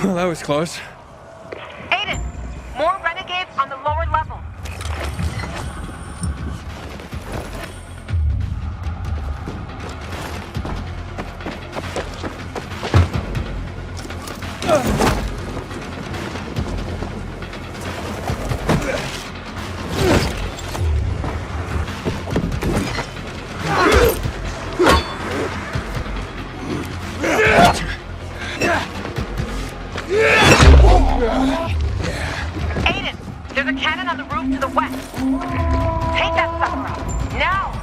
Well, that was close. Aiden, more renegades on the lower level. Aiden, there's a cannon on the roof to the west. Take that sucker out. Now!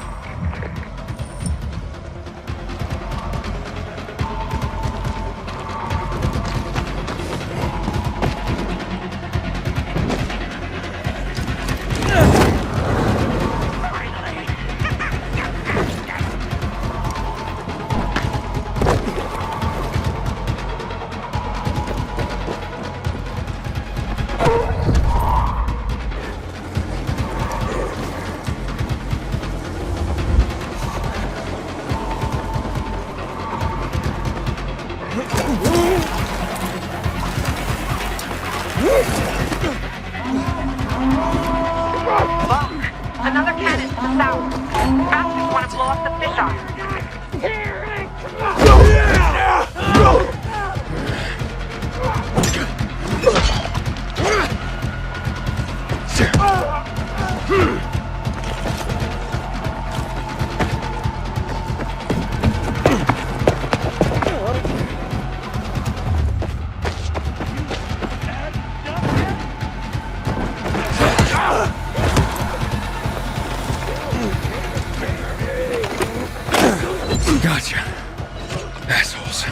Another cannon to the south. Bastards want to blow up the fisheye. Gotcha. Assholes.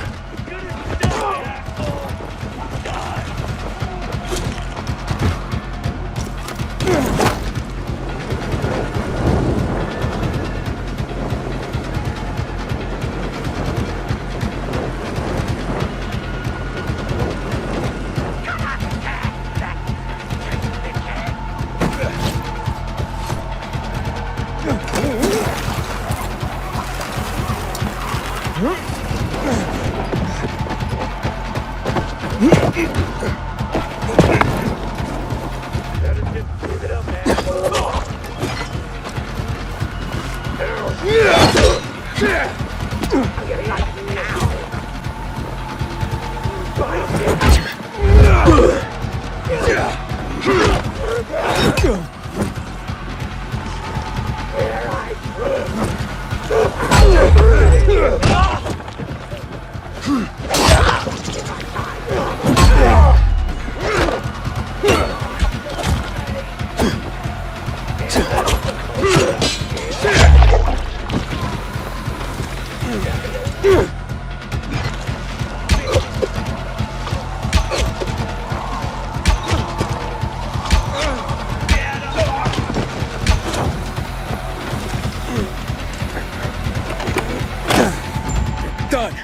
Done.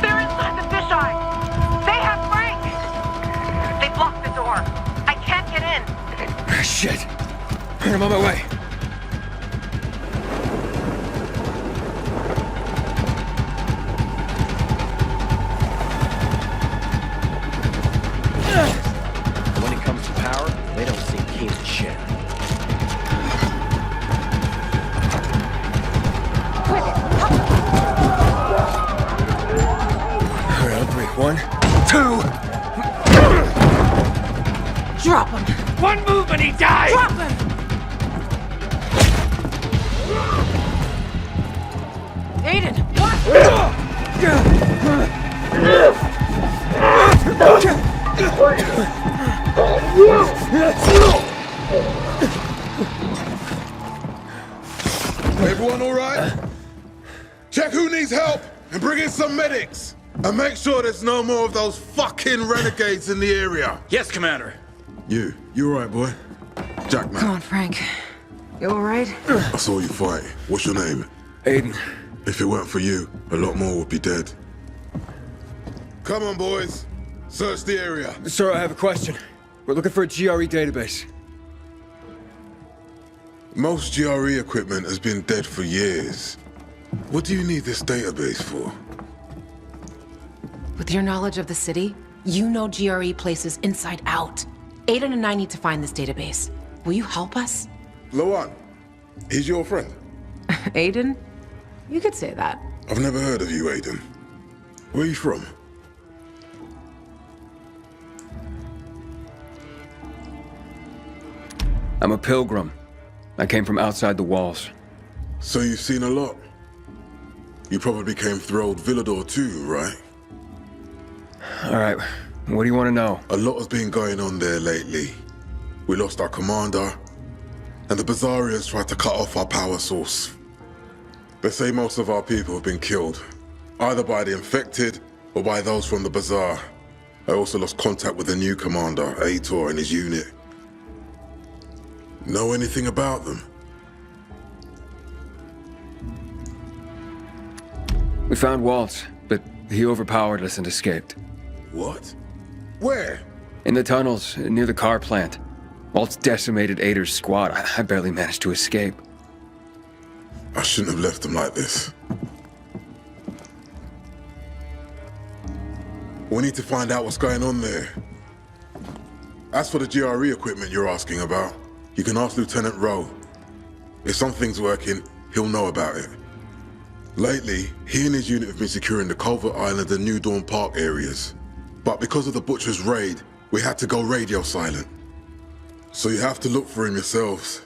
They're inside the fisheye. They have Frank. They blocked the door. I can't get in. Shit. I'm on my way. When it comes to power, they don't seem keen to share. All right, I'll break 1, 2. Drop him. One move and he dies! Drop him. Aiden, what? Everyone all right? Check who needs help and bring in some medics. And make sure there's no more of those fucking renegades in the area. Yes, Commander. You all right, boy? Jack, man. Come on, Frank. You all right? I saw you fight. What's your name? Aiden. If it weren't for you, a lot more would be dead. Come on, boys. Search the area. Sir, I have a question. We're looking for a GRE database. Most GRE equipment has been dead for years. What do you need this database for? With your knowledge of the city, you know GRE places inside out. Aidan and I need to find this database. Will you help us? Lawan, he's your friend. Aidan? You could say that. I've never heard of you, Aidan. Where are you from? I'm a pilgrim. I came from outside the walls. So you've seen a lot. You probably came through old Villador too, right? All right, what do you want to know? A lot has been going on there lately. We lost our commander, and the Bazaarians tried to cut off our power source. They say most of our people have been killed, either by the infected or by those from the Bazaar. I also lost contact with the new commander, Aitor, and his unit. Know anything about them? We found Waltz, but he overpowered us and escaped. What? Where? In the tunnels, near the car plant. Waltz decimated Ader's squad. I barely managed to escape. I shouldn't have left them like this. We need to find out what's going on there. As for the GRE equipment you're asking about, you can ask Lieutenant Rowe. If something's working, he'll know about it. Lately, he and his unit have been securing the Culver Island and New Dawn Park areas. But because of the Butcher's raid, we had to go radio silent. So you have to look for him yourselves.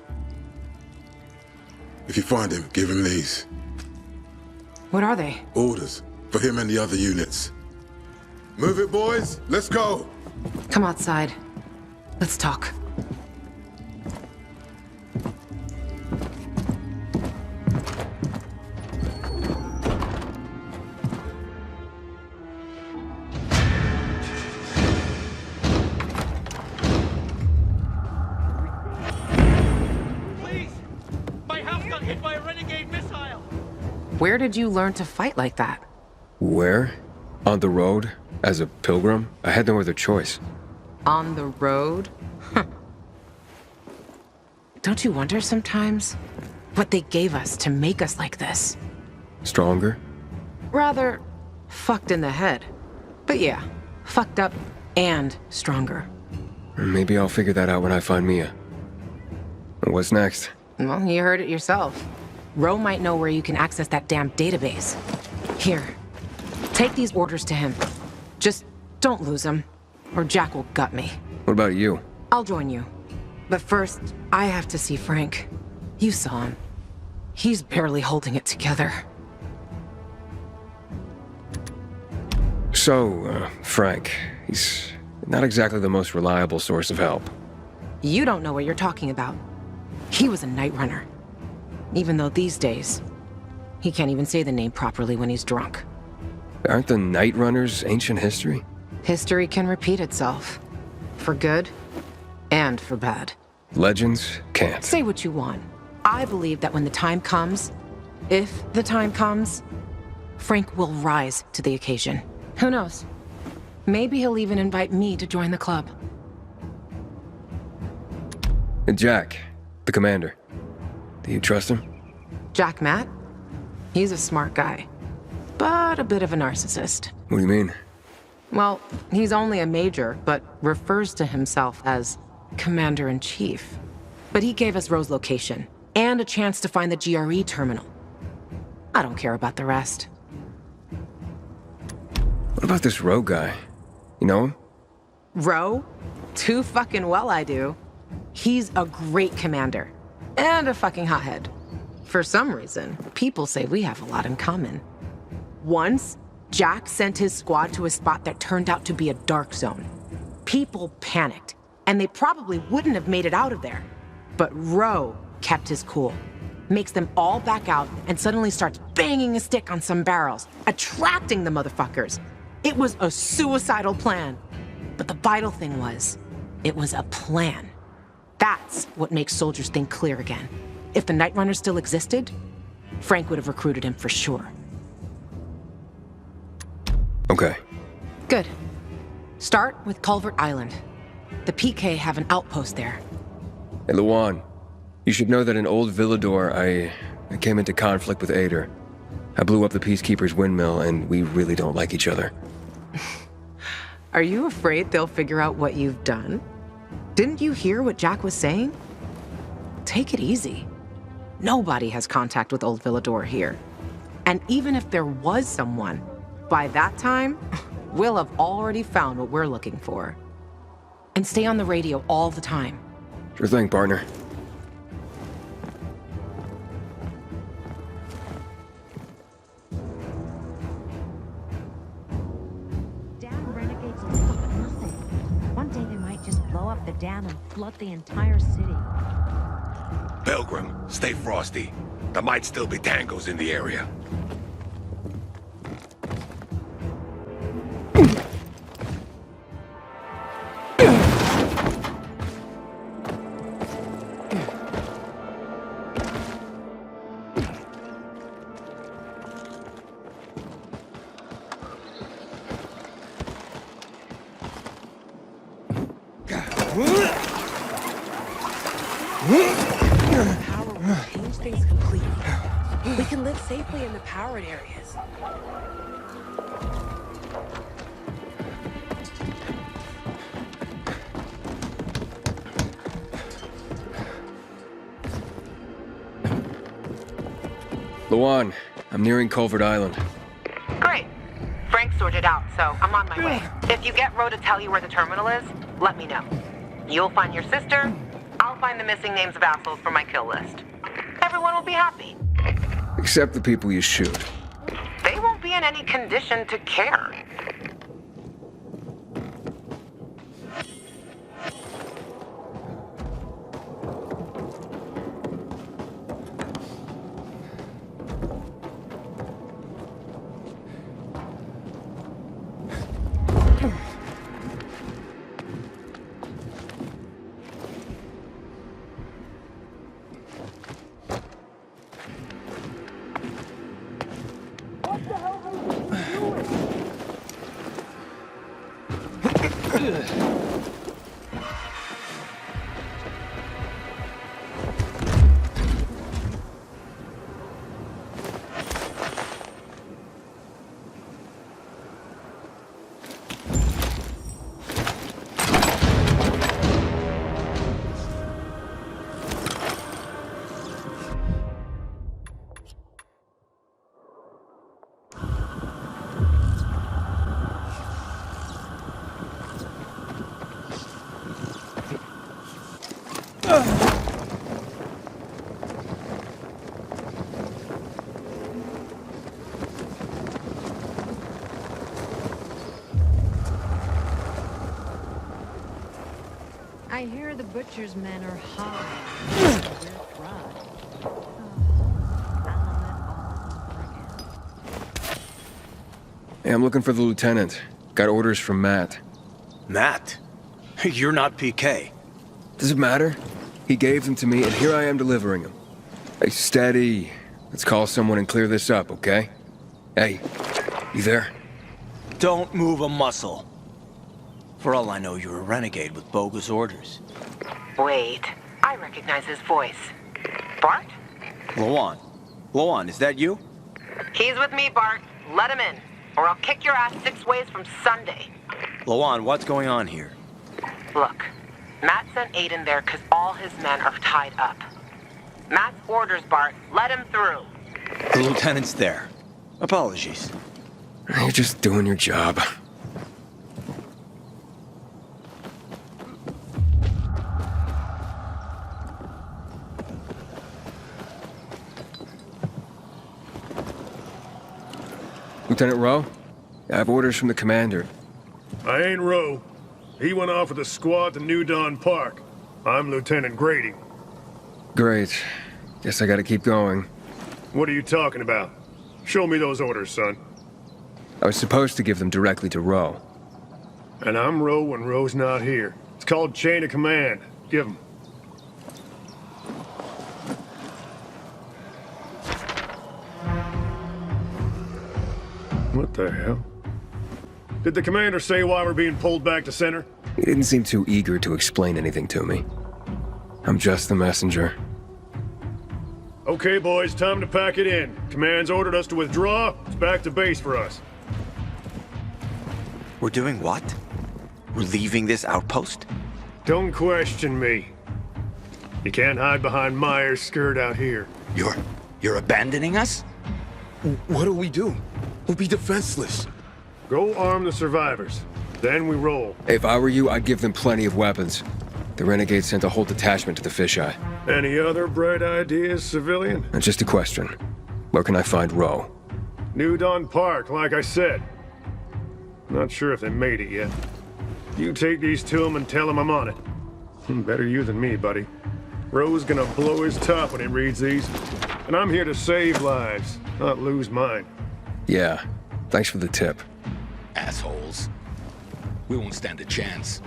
If you find him, give him these. What are they? Orders for him and the other units. Move it, boys. Let's go. Come outside. Let's talk. Please! My house got hit by a renegade missile! Where did you learn to fight like that? Where? On the road? As a pilgrim? I had no other choice. On the road? Don't you wonder sometimes what they gave us to make us like this? Stronger? Rather, fucked in the head. But yeah, fucked up and stronger. Maybe I'll figure that out when I find Mia. What's next? Well, you heard it yourself. Roe might know where you can access that damn database. Here, take these orders to him. Just don't lose them, or Jack will gut me. What about you? I'll join you. But first, I have to see Frank. You saw him. He's barely holding it together. So, Frank, he's not exactly the most reliable source of help. You don't know what you're talking about. He was a night runner. Even though these days, he can't even say the name properly when he's drunk. Aren't the Night Runners ancient history? History can repeat itself. For good and for bad. Legends can't. Say what you want. I believe that when the time comes, if the time comes, Frank will rise to the occasion. Who knows? Maybe he'll even invite me to join the club. Jack, the commander. Do you trust him? Jack Matt? He's a smart guy, but a bit of a narcissist. What do you mean? Well, he's only a major, but refers to himself as Commander-in-Chief. But he gave us Rose's location, and a chance to find the GRE terminal. I don't care about the rest. What about this Roe guy? You know him? Roe? Too fucking well I do. He's a great commander. And a fucking hothead. For some reason, people say we have a lot in common. Once, Jack sent his squad to a spot that turned out to be a dark zone. People panicked, and they probably wouldn't have made it out of there. But Roe kept his cool. Makes them all back out and suddenly starts banging a stick on some barrels, attracting the motherfuckers. It was a suicidal plan. But the vital thing was, it was a plan. That's what makes soldiers think clear again. If the Night Runner still existed, Frank would have recruited him for sure. Okay. Good. Start with Culvert Island. The PK have an outpost there. Hey, Luan, you should know that in Old Villador, I came into conflict with Aidan. I blew up the Peacekeepers' windmill, and we really don't like each other. Are you afraid they'll figure out what you've done? Didn't you hear what Jack was saying? Take it easy. Nobody has contact with Old Villador here. And even if there was someone, by that time, we'll have already found what we're looking for. And stay on the radio all the time. Sure thing, partner. Damn Renegades will stop at nothing. One day they might just blow up the dam and flood the entire city. Pilgrim, stay frosty. There might still be tangos in the area. Power will change things completely. We can live safely in the powered areas. Luan, I'm nearing Culvert Island. Great. Frank sorted out, so I'm on my way. If you get Ro to tell you where the terminal is, let me know. You'll find your sister, I'll find the missing names of assholes for my kill list. Everyone will be happy. Except the people you shoot. They won't be in any condition to care. I hear the butcher's men are high. Hey, I'm looking for the lieutenant. Got orders from Matt. Matt? You're not PK. Does it matter? He gave them to me, and here I am delivering them. Hey, steady. Let's call someone and clear this up, okay? Hey, you there? Don't move a muscle. For all I know, you're a renegade with bogus orders. Wait, I recognize his voice. Bart? Luan, is that you? He's with me, Bart. Let him in, or I'll kick your ass 6 ways from Sunday. Luan, what's going on here? Look, Matt sent Aiden there because all his men are tied up. Matt's orders, Bart. Let him through. The lieutenant's there. Apologies. You're just doing your job. Lieutenant Rowe? I have orders from the commander. I ain't Rowe. He went off with a squad to New Dawn Park. I'm Lieutenant Grady. Great. Guess I gotta keep going. What are you talking about? Show me those orders, son. I was supposed to give them directly to Rowe. And I'm Rowe when Rowe's not here. It's called chain of command. Give him. What the hell? Did the commander say why we're being pulled back to center? He didn't seem too eager to explain anything to me. I'm just the messenger. Okay, boys, time to pack it in. Command's ordered us to withdraw. It's back to base for us. We're doing what? We're leaving this outpost? Don't question me. You can't hide behind Myers' skirt out here. You're abandoning us? What'll we do? We'll be defenseless. Go arm the survivors. Then we roll. If I were you, I'd give them plenty of weapons. The Renegades sent a whole detachment to the fisheye. Any other bright ideas, civilian? And just a question. Where can I find Roe? New Dawn Park, like I said. Not sure if they made it yet. You take these to him and tell him I'm on it. Better you than me, buddy. Roe's gonna blow his top when he reads these. And I'm here to save lives, not lose mine. Yeah. Thanks for the tip. Assholes. We won't stand a chance.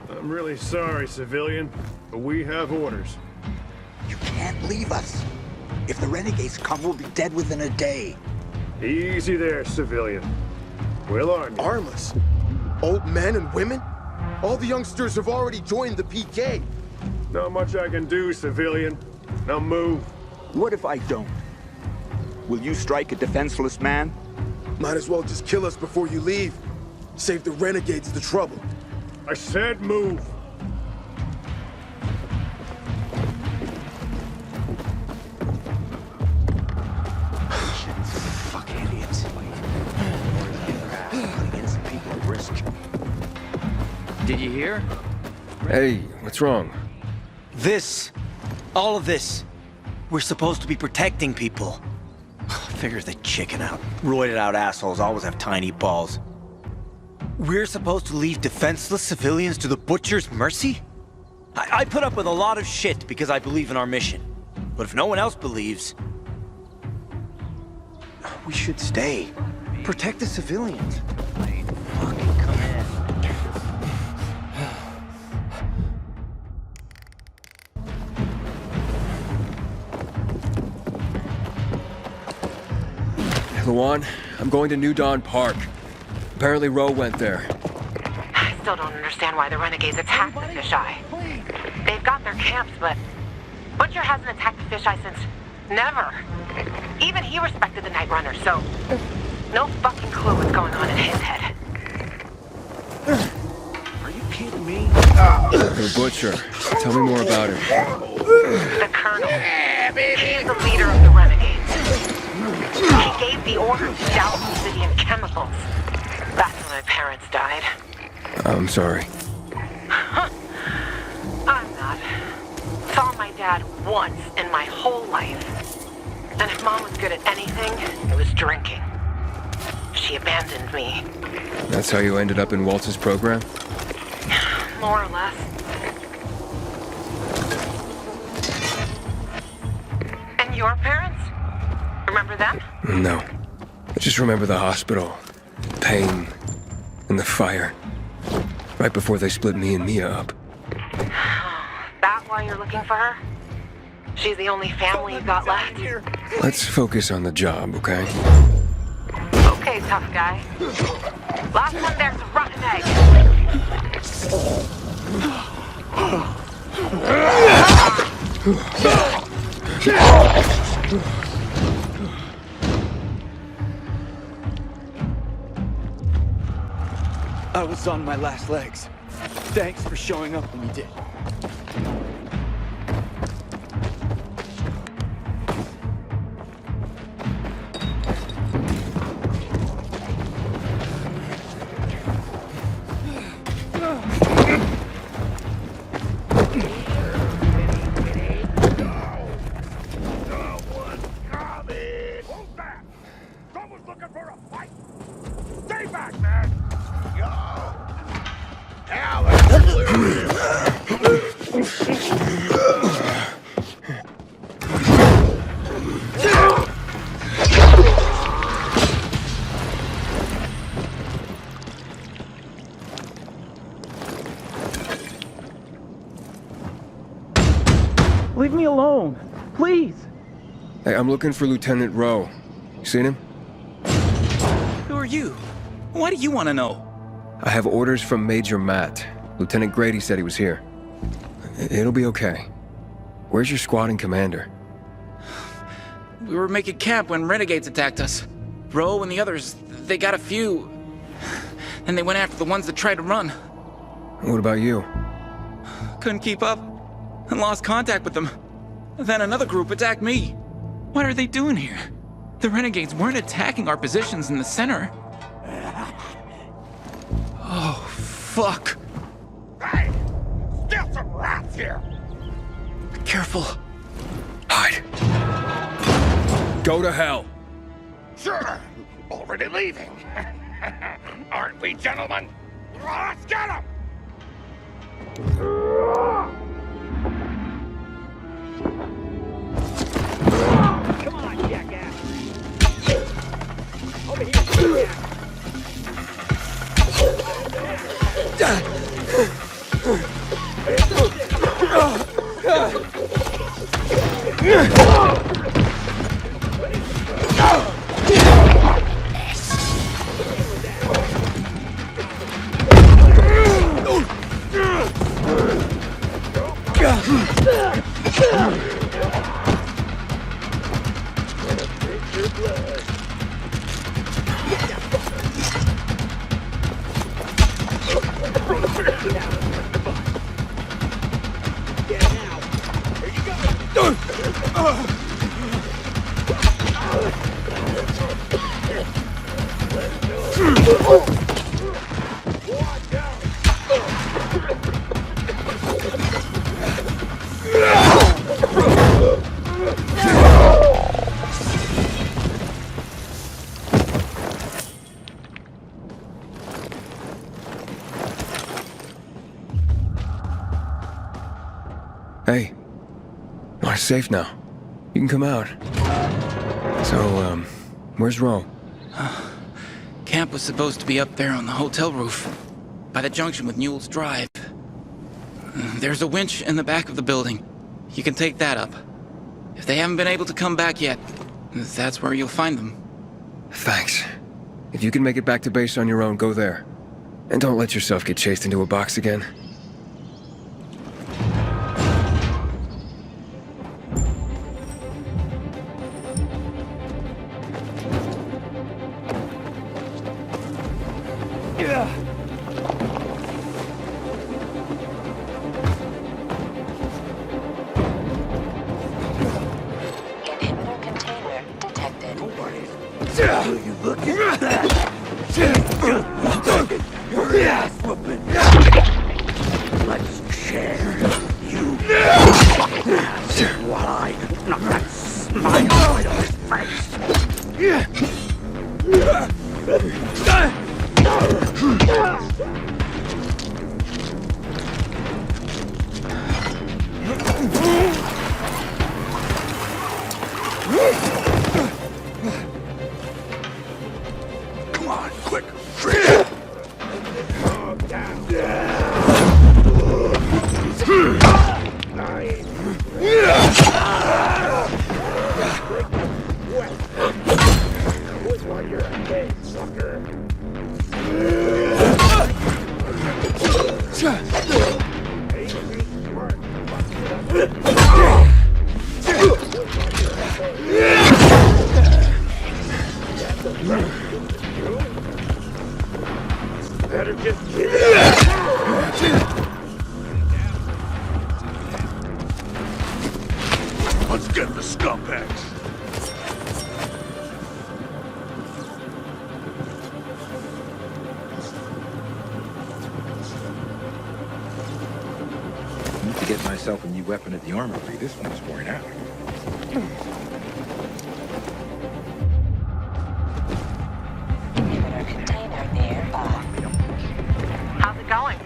I'm really sorry, civilian, but we have orders. You can't leave us. If the Renegades come, we'll be dead within a day. Easy there, civilian. We'll arm you. Arm us? Old men and women? All the youngsters have already joined the PK. Not much I can do, civilian. Now move. What if I don't? Will you strike a defenseless man? Might as well just kill us before you leave. Save the Renegades the trouble. I said move. Fucking idiots. Putting innocent people at risk. Did you hear? Hey, what's wrong? All of this. We're supposed to be protecting people. Figures the chicken out. Roided out assholes always have tiny balls. We're supposed to leave defenseless civilians to the butcher's mercy? I put up with a lot of shit because I believe in our mission. But if no one else believes, we should stay. Protect the civilians. Fucking come in. Luan, I'm going to New Dawn Park. Apparently Roe went there. I still don't understand why the Renegades attacked the fisheye. They've got their camps, but Butcher hasn't attacked the fisheye since never. Even he respected the Night Runner, so no fucking clue what's going on in his head. Are you kidding me? The Butcher. Tell me more about him. The Colonel. He's the leader of the Renegades. He gave the order to douse the city in chemicals. That's when my parents died. I'm sorry. I'm not. Saw my dad once in my whole life. And if Mom was good at anything, it was drinking. She abandoned me. That's how you ended up in Waltz's program? More or less. And your parents? Remember them? No. I just remember the hospital, pain, and the fire. Right before they split me and Mia up. That why you're looking for her? She's the only family you got left? Let's focus on the job, okay? Okay, tough guy. Last one there's a rotten egg. I was on my last legs. Thanks for showing up when you did. Leave me alone, please. Hey, I'm looking for Lieutenant Roe. You seen him? Who are you? Why do you want to know? I have orders from Major Matt. Lieutenant Grady said he was here. It'll be okay. Where's your squad and commander? We were making camp when Renegades attacked us. Rowe and the others, they got a few. Then they went after the ones that tried to run. What about you? Couldn't keep up and lost contact with them. Then another group attacked me. What are they doing here? The Renegades weren't attacking our positions in the center. Oh, fuck. Hey! Still some rats here! Be careful. Hide. Go to hell. Sure! Already leaving. Aren't we, gentlemen? Let's get him! Come on, jackass! Over here, Hey. We're safe now. You can come out. So, where's Rowe? Camp was supposed to be up there on the hotel roof, by the junction with Newell's Drive. There's a winch in the back of the building. You can take that up. If they haven't been able to come back yet, that's where you'll find them. Thanks. If you can make it back to base on your own, go there. And don't let yourself get chased into a box again. Let's get the scumbags. I need to get myself a new weapon at the armory. This one's worn out. How's it going?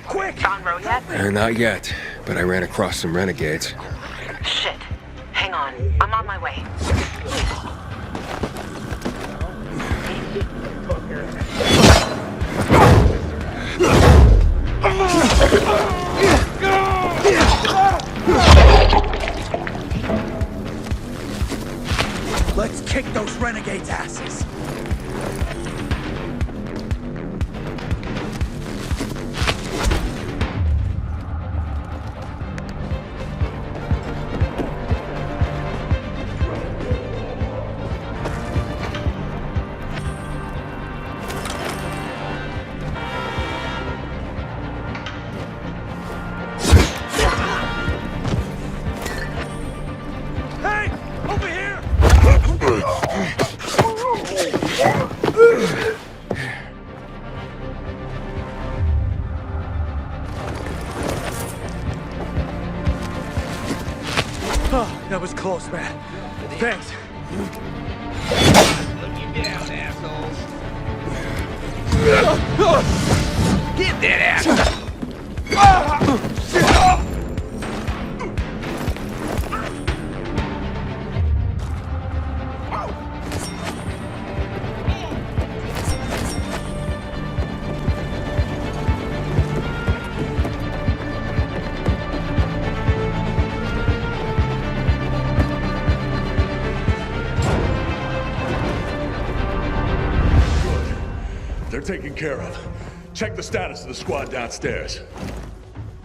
Quick! Found Rowe yet? Not yet, but I ran across some renegades. Shit. Hang on. I'm on my way. Let's kick those renegades' asses. Oh, that was close, man. Thanks. Put you down, assholes. Get that ass! They're taken care of. Check the status of the squad downstairs.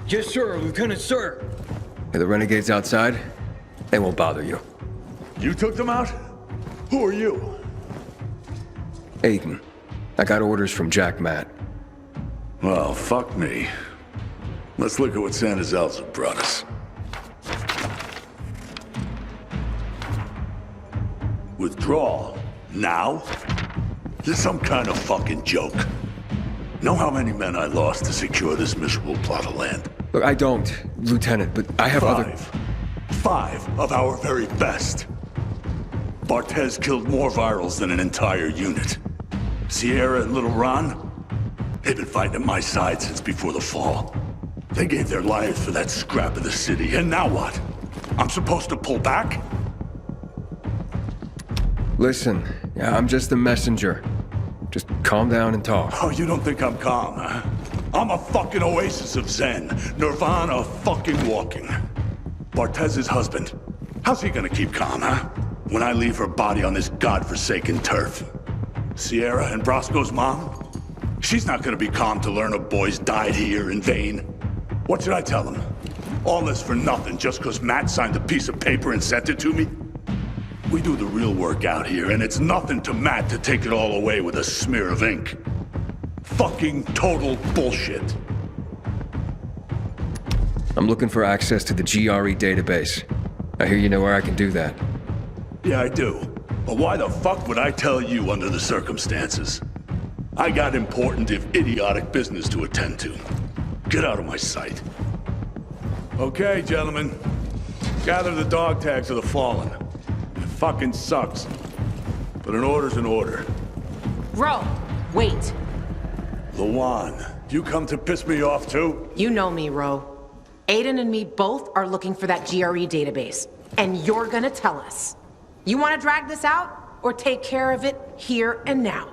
Yes, sir, Lieutenant, sir. Are the Renegades outside? They won't bother you. You took them out? Who are you? Aiden. I got orders from Jack Matt. Well, fuck me. Let's look at what Santa's elves have brought us. Withdrawal? Now? This some kind of fucking joke. Know how many men I lost to secure this miserable plot of land? Look, I don't, Lieutenant, but I have Five of our very best. Barthez killed more virals than an entire unit. Sierra and Little Ron? They've been fighting at my side since before the fall. They gave their lives for that scrap of the city, and now what? I'm supposed to pull back? Listen, I'm just the messenger. Just calm down and talk. Oh, you don't think I'm calm, huh? I'm a fucking oasis of zen. Nirvana fucking walking. Bartez's husband. How's he gonna keep calm, huh? When I leave her body on this godforsaken turf. Sierra and Brosco's mom? She's not gonna be calm to learn her boys died here in vain. What should I tell them? All this for nothing just because Matt signed a piece of paper and sent it to me? We do the real work out here, and it's nothing to Matt to take it all away with a smear of ink. Fucking total bullshit. I'm looking for access to the GRE database. I hear you know where I can do that. Yeah, I do. But why the fuck would I tell you under the circumstances? I got important if idiotic business to attend to. Get out of my sight. Okay, gentlemen. Gather the dog tags of the fallen. It fucking sucks. But an order's an order. Ro, wait. Lawan, you come to piss me off too? You know me, Ro. Aiden and me both are looking for that GRE database. And you're gonna tell us. You wanna drag this out? Or take care of it here and now?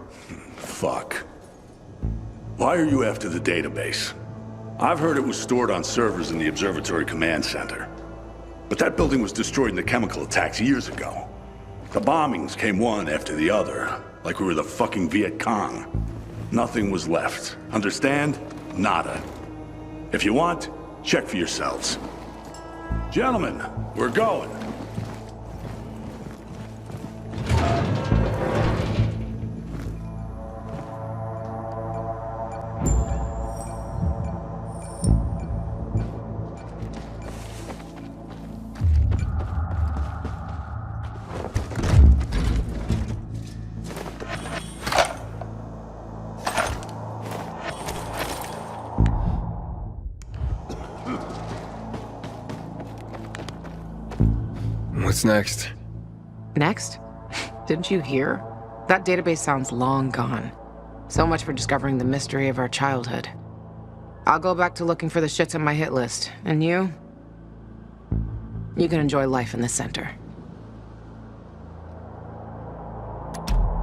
Fuck. Why are you after the database? I've heard it was stored on servers in the Observatory Command Center. But that building was destroyed in the chemical attacks years ago. The bombings came one after the other, like we were the fucking Viet Cong. Nothing was left. Understand? Nada. If you want, check for yourselves. Gentlemen, we're going. What's next? Next? Didn't you hear? That database sounds long gone. So much for discovering the mystery of our childhood. I'll go back to looking for the shits on my hit list. And you? You can enjoy life in the center.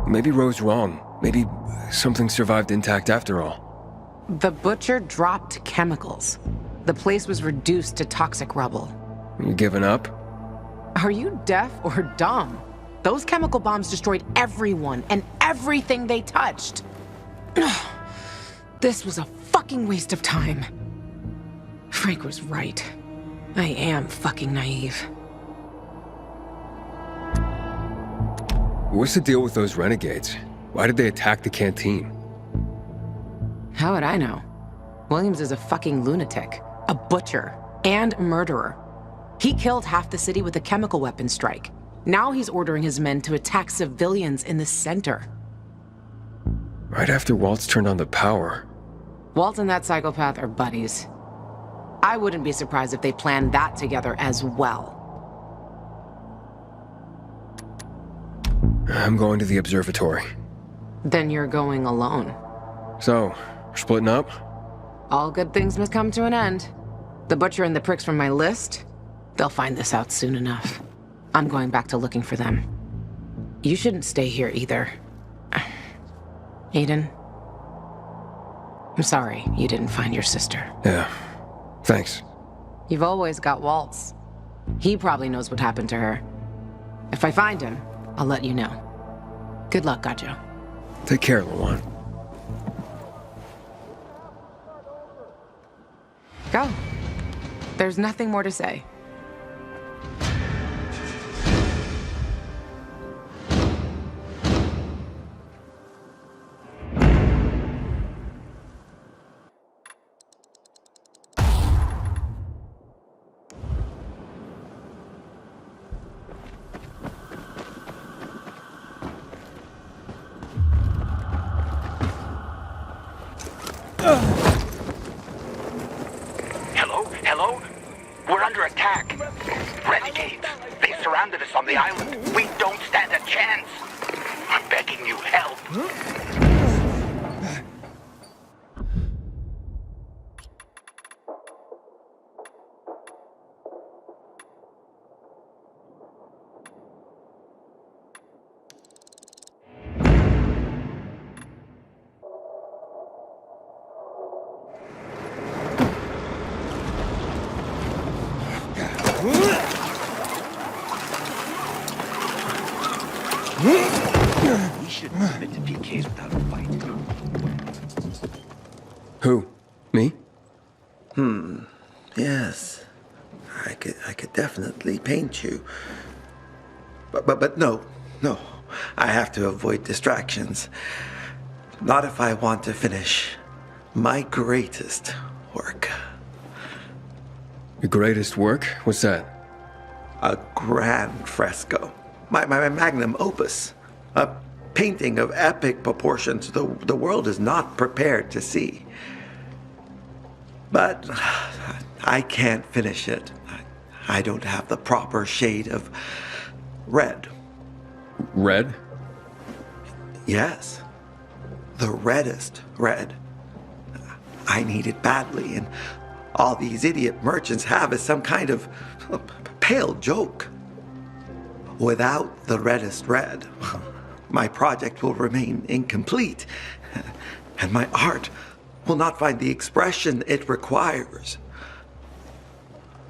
Maybe Ro's wrong. Maybe something survived intact after all. The Butcher dropped chemicals. The place was reduced to toxic rubble. You giving up? Are you deaf or dumb? Those chemical bombs destroyed everyone and everything they touched. This was a fucking waste of time. Frank was right. I am fucking naive. What's the deal with those renegades? Why did they attack the canteen? How would I know? Williams is a fucking lunatic, a butcher, and a murderer. He killed half the city with a chemical weapon strike. Now he's ordering his men to attack civilians in the center. Right after Waltz turned on the power. Walt and that psychopath are buddies. I wouldn't be surprised if they planned that together as well. I'm going to the observatory. Then you're going alone. So, we're splitting up? All good things must come to an end. The butcher and the pricks from my list, they'll find this out soon enough. I'm going back to looking for them. You shouldn't stay here either. Aiden, I'm sorry you didn't find your sister. Yeah, thanks. You've always got Waltz. He probably knows what happened to her. If I find him, I'll let you know. Good luck, Gajo. Take care, Lawan. Go. There's nothing more to say. Hello? We're under attack. Renegades. They surrounded us on the island. We don't stand a chance. I'm begging you, help. We shouldn't submit to PKs without a fight. Who? Me? Yes. I could definitely paint you. But no. I have to avoid distractions. Not if I want to finish my greatest work. Your greatest work? What's that? A grand fresco. My magnum opus. A painting of epic proportions the world is not prepared to see. But I can't finish it. I don't have the proper shade of red. Red? Yes. The reddest red. I need it badly, and all these idiot merchants have is some kind of pale joke. Without the reddest red, my project will remain incomplete, and my art will not find the expression it requires.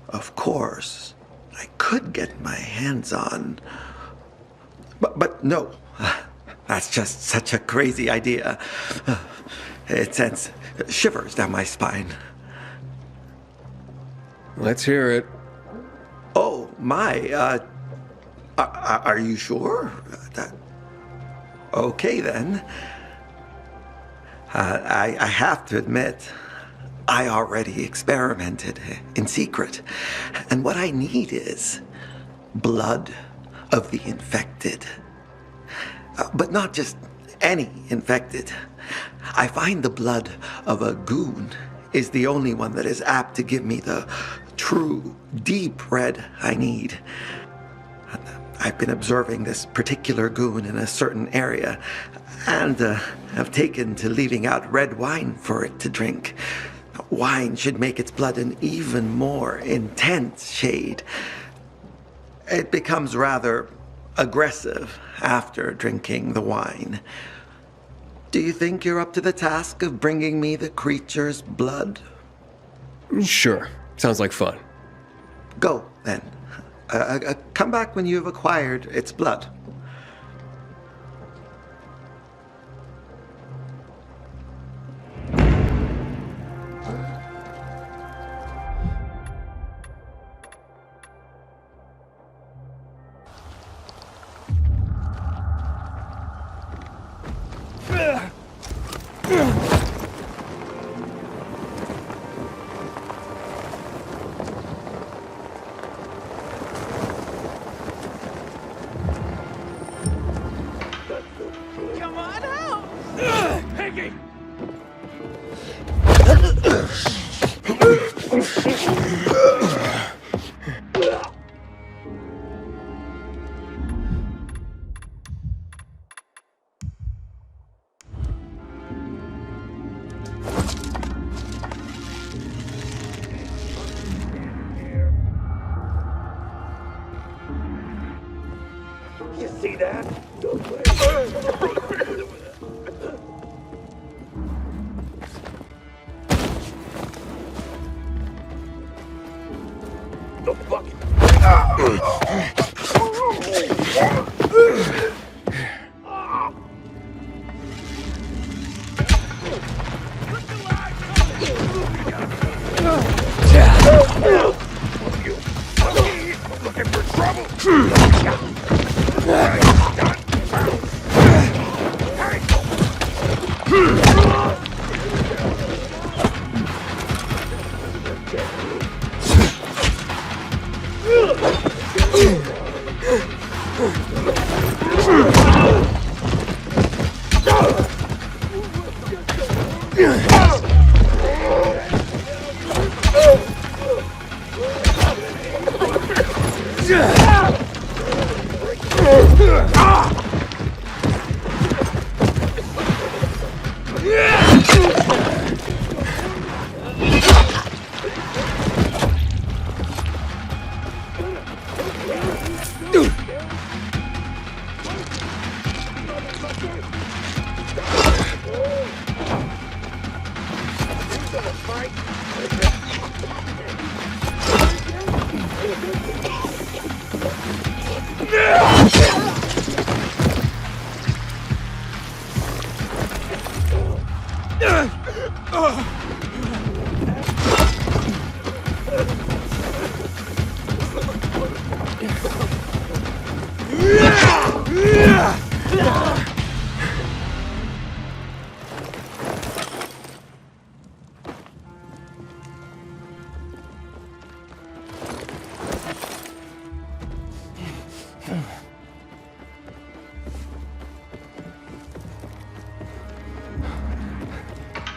Of course, I could get my hands on... But no, that's just such a crazy idea. It sends shivers down my spine. Let's hear it. Oh, my, are you sure? Okay, then. I have to admit, I already experimented in secret. And what I need is blood of the infected. But not just any infected. I find the blood of a goon is the only one that is apt to give me the true, deep red I need. I've been observing this particular goon in a certain area, and have taken to leaving out red wine for it to drink. Wine should make its blood an even more intense shade. It becomes rather aggressive after drinking the wine. Do you think you're up to the task of bringing me the creature's blood? Sure. Sounds like fun. Go, then. Come back when you have acquired its blood. Come on out! Piggy! see that? The fucking... Looking for trouble?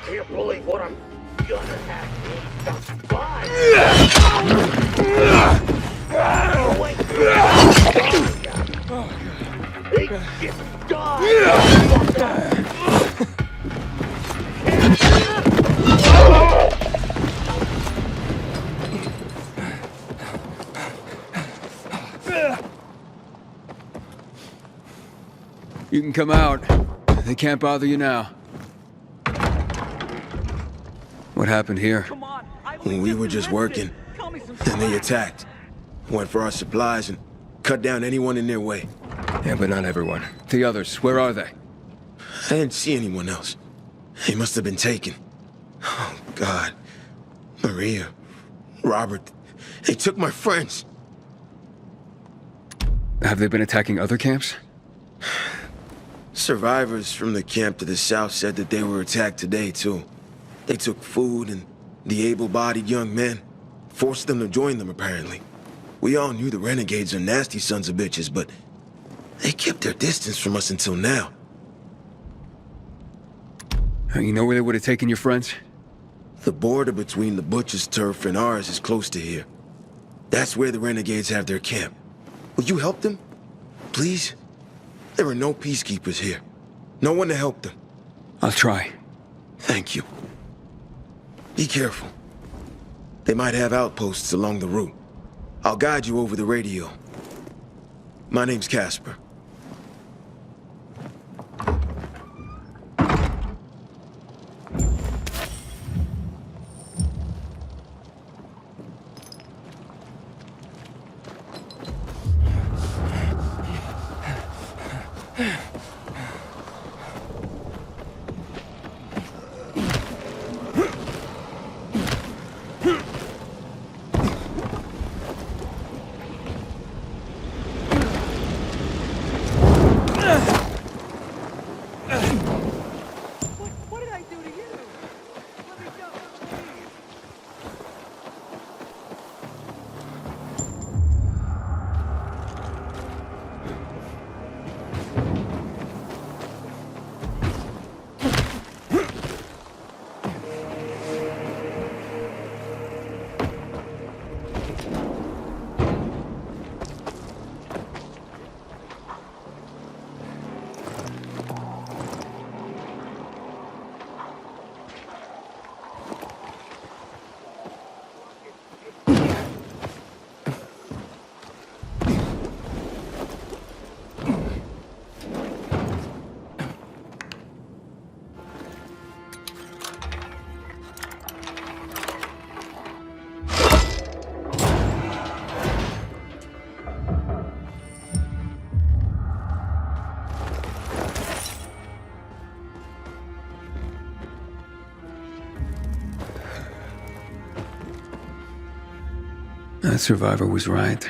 Can't believe what I'm gonna have to survive. Oh, wait. He just died. You can come out. They can't bother you now. What happened here? We were just working, and they attacked. Went for our supplies and cut down anyone in their way. Yeah, but not everyone. The others, where are they? I didn't see anyone else. They must have been taken. Oh, God. Maria, Robert, they took my friends. Have they been attacking other camps? Survivors from the camp to the south said that they were attacked today, too. They took food and the able-bodied young men. Forced them to join them, apparently. We all knew the Renegades are nasty sons of bitches, but they kept their distance from us until now. You know where they would have taken your friends? The border between the Butcher's turf and ours is close to here. That's where the Renegades have their camp. Will you help them? Please? There are no Peacekeepers here. No one to help them. I'll try. Thank you. Be careful. They might have outposts along the route. I'll guide you over the radio. My name's Casper. That survivor was right.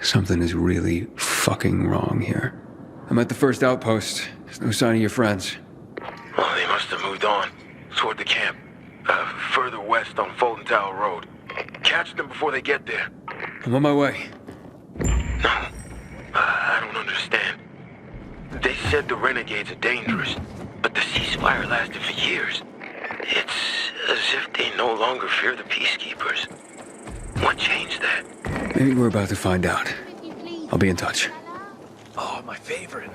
Something is really fucking wrong here. I'm at the first outpost. There's no sign of your friends. Well, they must have moved on. Toward the camp. Further west on Fulton Tower Road. Catch them before they get there. I'm on my way. No. I don't understand. They said the Renegades are dangerous, but the ceasefire lasted for years. It's as if they no longer fear the Peacekeepers. What changed that? Maybe we're about to find out. I'll be in touch. Oh, my favorite.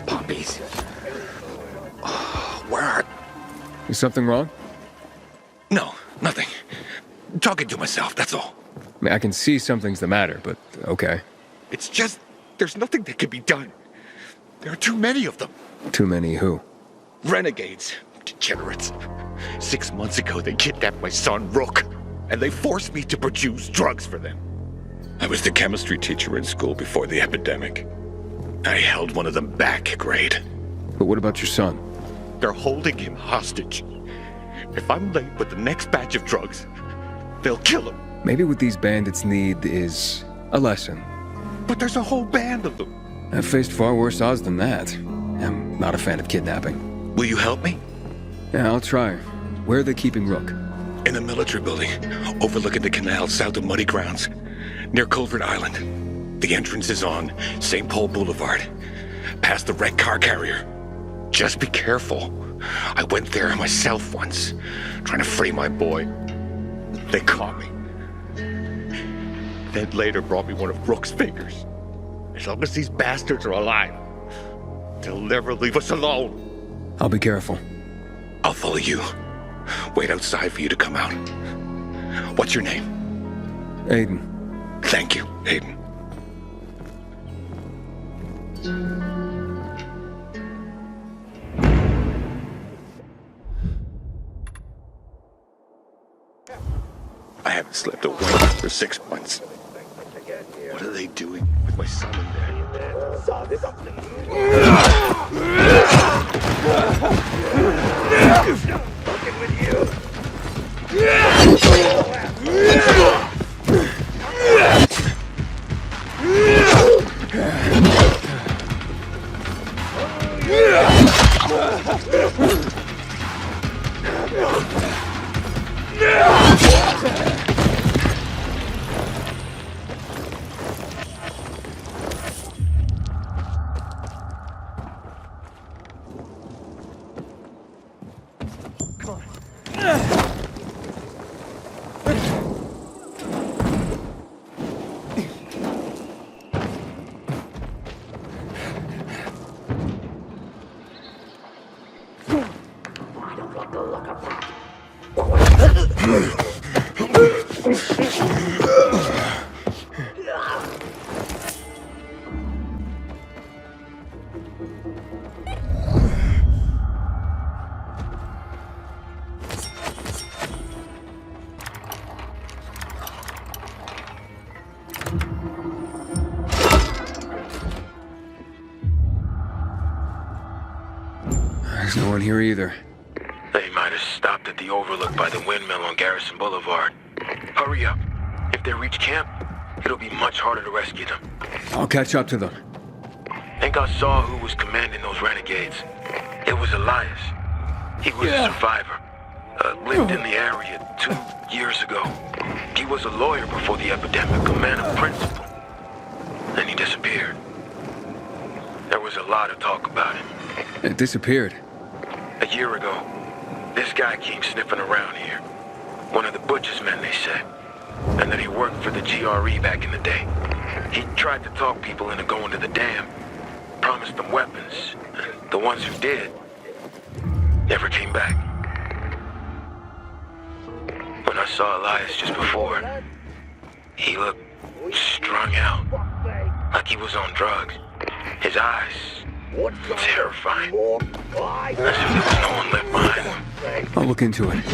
Puppies. Where are... Is something wrong? No, nothing. Talking to myself, that's all. I mean, I can see something's the matter, but okay. It's just, there's nothing that can be done. There are too many of them. Too many who? Renegades. Degenerates. 6 months ago, they kidnapped my son, Rook, and they forced me to produce drugs for them. I was the chemistry teacher in school before the epidemic. I held one of them back, grade. But what about your son? They're holding him hostage. If I'm late with the next batch of drugs, they'll kill him. Maybe what these bandits need is a lesson. But there's a whole band of them. I've faced far worse odds than that. I'm not a fan of kidnapping. Will you help me? Yeah, I'll try. Where are they keeping Rook? In a military building, overlooking the canal south of Muddy Grounds, near Culvert Island. The entrance is on St. Paul Boulevard, past the wrecked car carrier. Just be careful. I went there myself once, trying to free my boy. They caught me. Then later brought me one of Rook's fingers. As long as these bastards are alive, they'll never leave us alone. I'll be careful. I'll follow you. Wait outside for you to come out. What's your name? Aidan. Thank you, Aidan. I haven't slept a wink for 6 months. What are they doing with my son in there? Working with you. There's no one here either. They might have stopped at the overlook by the windmill on Garrison Boulevard. Hurry up. If they reach camp, it'll be much harder to rescue them. I'll catch up to them. Think I saw who was commanding those renegades. It was Elias. He was a survivor. Lived in the area 2 years ago. He was a lawyer before the epidemic, a man of principle. Then he disappeared. There was a lot of talk about him. It disappeared. A year ago, this guy came sniffing around here. One of the butcher's men, they said. And that he worked for the GRE back in the day. He tried to talk people into going to the dam. Promised them weapons. And the ones who did never came back. When I saw Elias just before, he looked strung out. Like he was on drugs. His eyes, Terrifying. As if there was no one left behind. I'll look into it.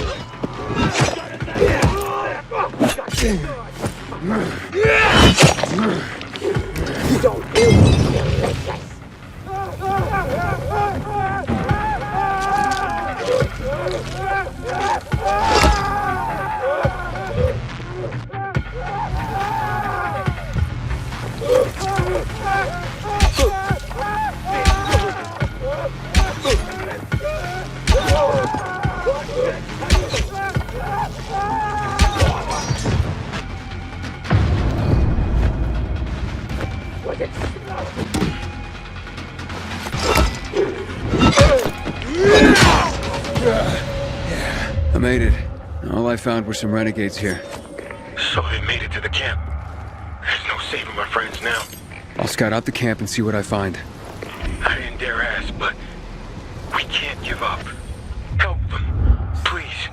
I made it. All I found were some renegades here. So they made it to the camp. There's no saving my friends now. I'll scout out the camp and see what I find. I didn't dare ask, but we can't give up. Help them, please.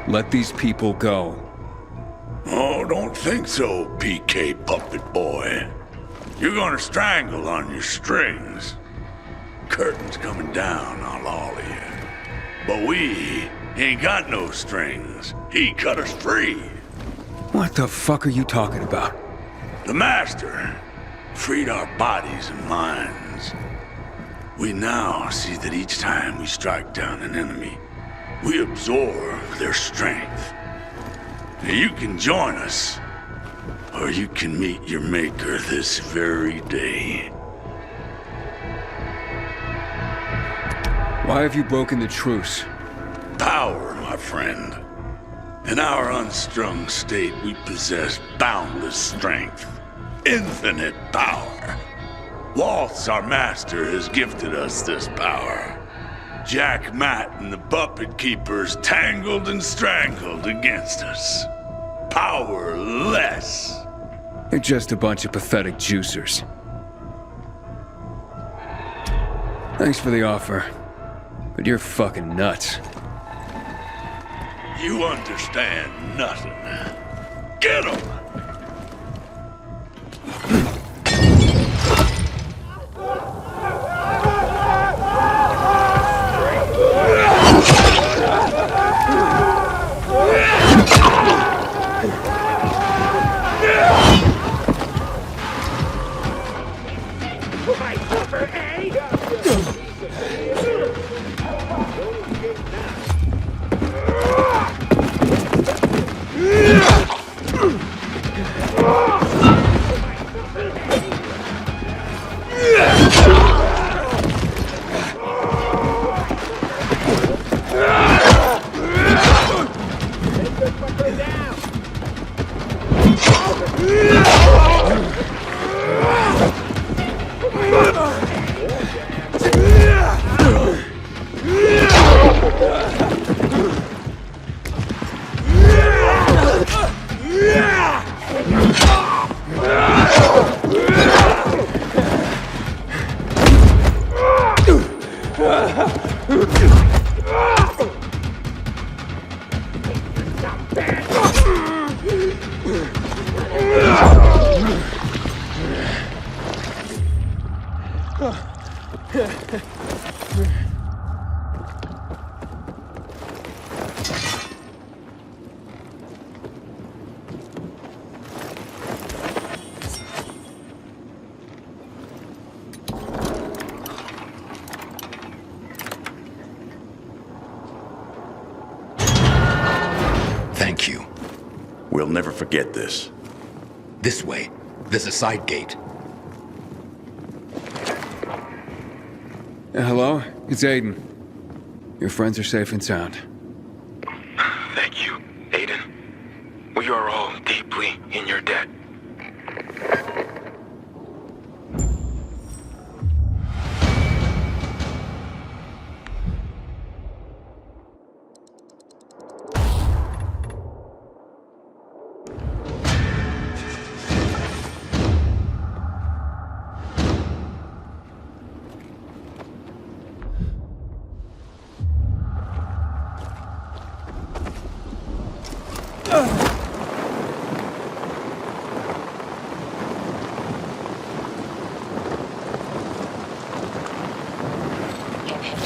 Let these people go. Oh, don't think so, PK puppet boy. You're gonna strangle on your strings. Curtain's coming down on all of you. But we ain't got no strings. He cut us free. What the fuck are you talking about? The Master freed our bodies and minds. We now see that each time we strike down an enemy, we absorb their strength. Now you can join us, or you can meet your maker this very day. Why have you broken the truce? Power, my friend. In our unstrung state, we possess boundless strength. Infinite power. Waltz, our master, has gifted us this power. Jack, Matt, and the puppet keepers tangled and strangled against us. Powerless. You're just a bunch of pathetic juicers. Thanks for the offer, but you're fucking nuts. You understand nothing. Get him! Thank you. We'll never forget this. This way. There's a side gate. Hello? It's Aiden. Your friends are safe and sound. Thank you, Aidan. We are all deeply in your debt.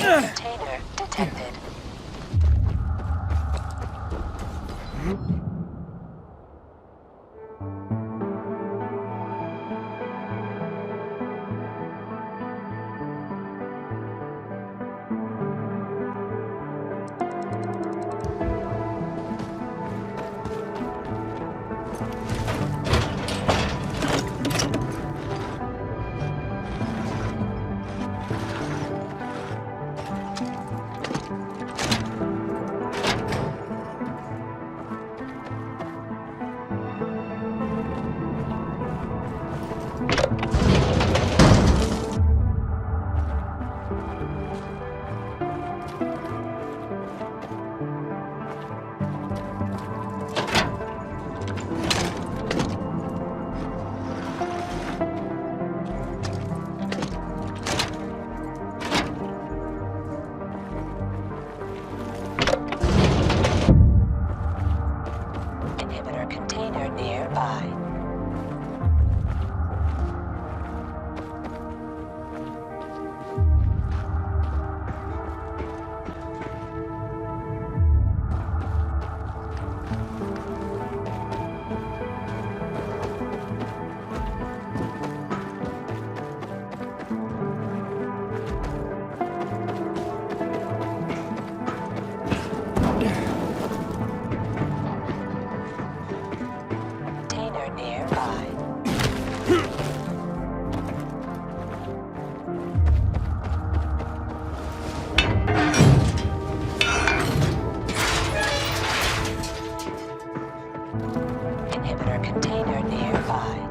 Container detected. nearby. Container nearby. Inhibitor container nearby. Inhibitor container nearby.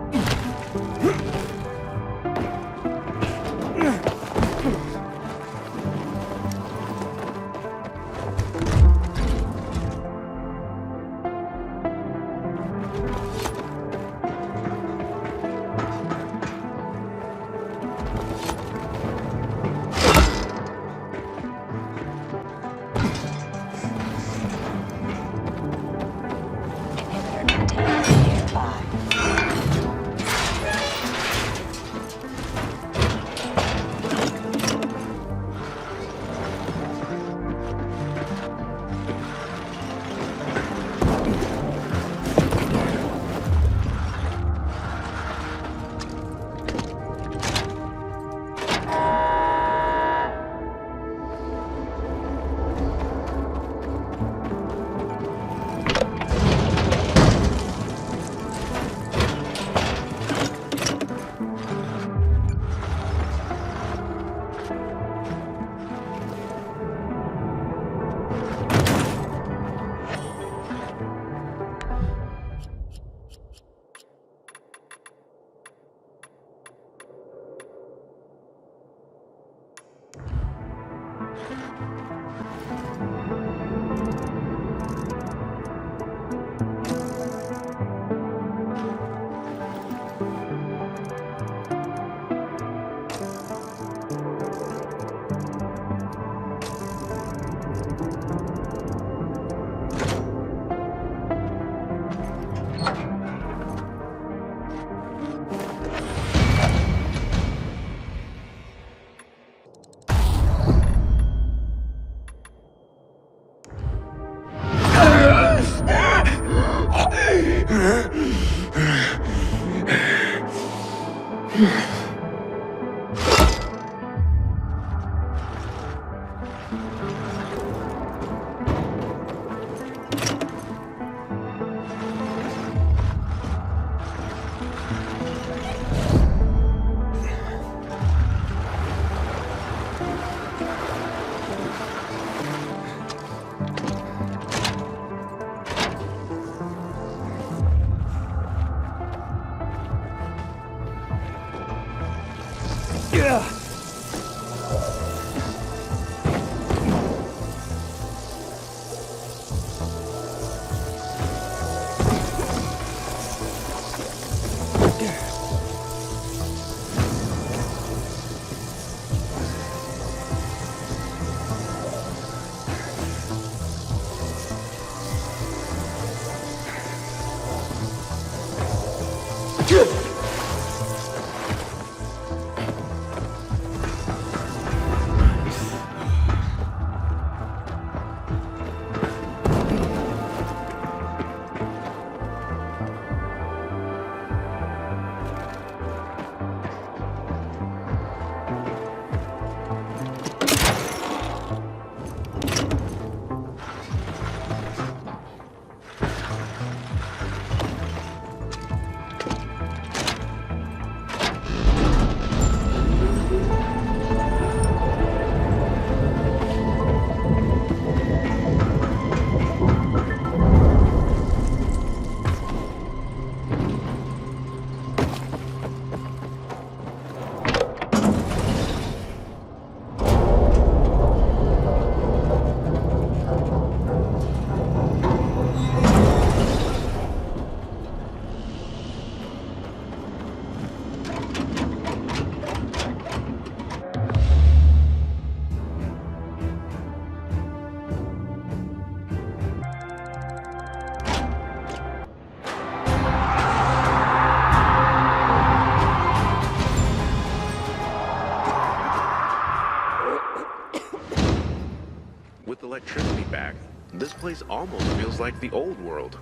place almost feels like the old world.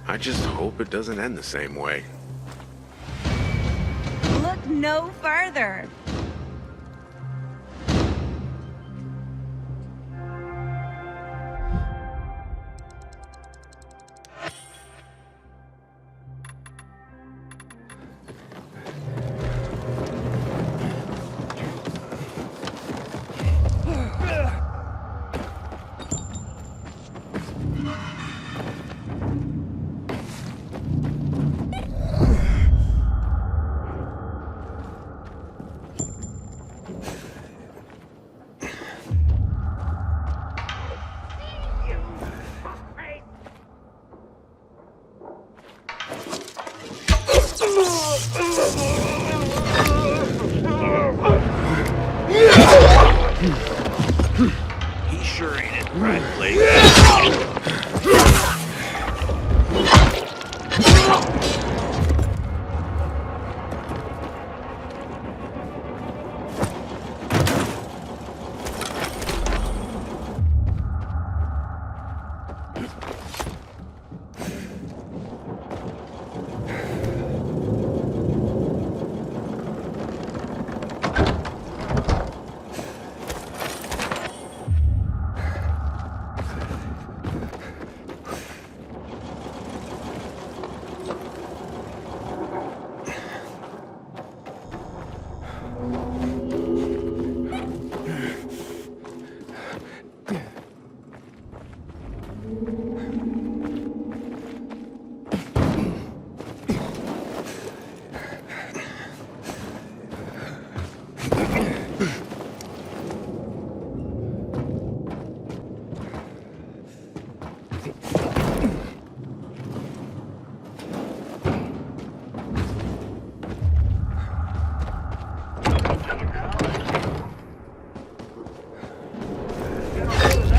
I just hope it doesn't end the same way. Look no further. He sure ain't in the right place.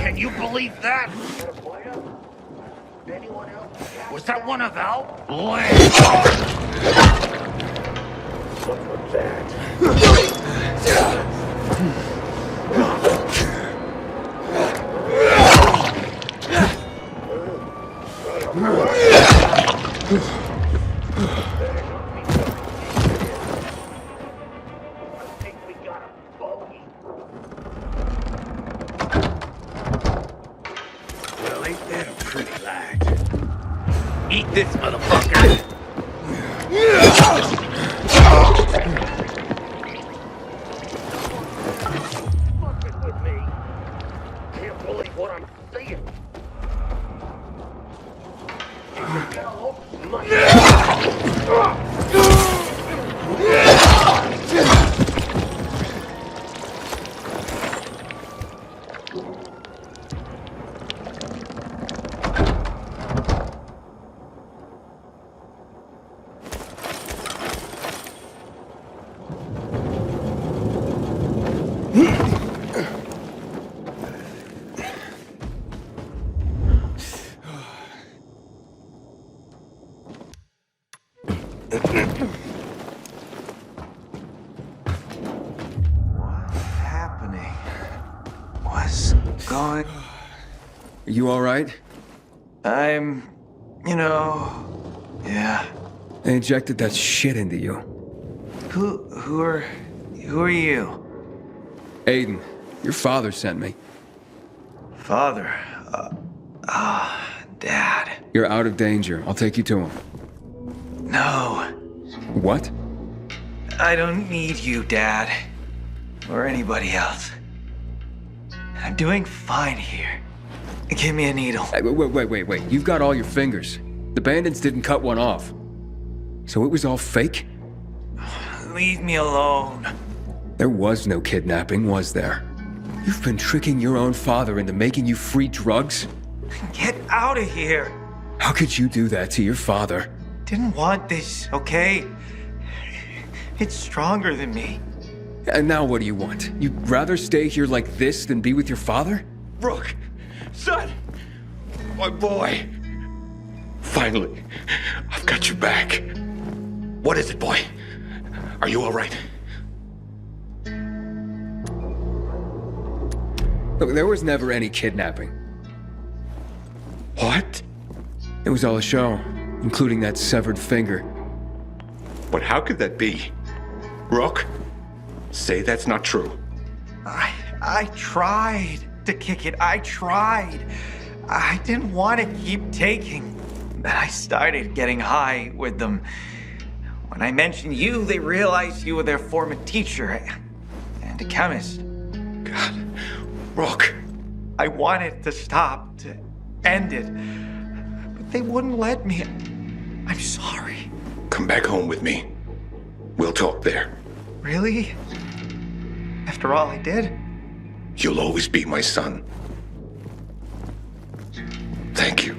Can you believe that? Was that one of our legs? What was Well, ain't that a pretty light? Eat this, motherfucker! Fucking with me. Can't believe what I'm seeing. Are you all right? Yeah. They injected that shit into you. Who are you? Aiden, your father sent me. Father? Dad. You're out of danger. I'll take you to him. No. What? I don't need you, Dad. Or anybody else. I'm doing fine here. Give me a needle. Hey, wait. You've got all your fingers. The bandits didn't cut one off. So it was all fake? Leave me alone. There was no kidnapping, was there? You've been tricking your own father into making you free drugs? Get out of here. How could you do that to your father? Didn't want this, okay? It's stronger than me. And now what do you want? You'd rather stay here like this than be with your father? Brooke! Son! My boy! Finally, I've got you back. What is it, boy? Are you all right? Look, there was never any kidnapping. What? It was all a show, including that severed finger. But how could that be? Rook, say that's not true. I tried to kick it. I tried. I didn't want to keep taking. Then I started getting high with them. When I mentioned you, they realized you were their former teacher and a chemist. God, Rook. I wanted to stop, to end it, but they wouldn't let me. I'm sorry. Come back home with me. We'll talk there. Really? After all I did? You'll always be my son. Thank you.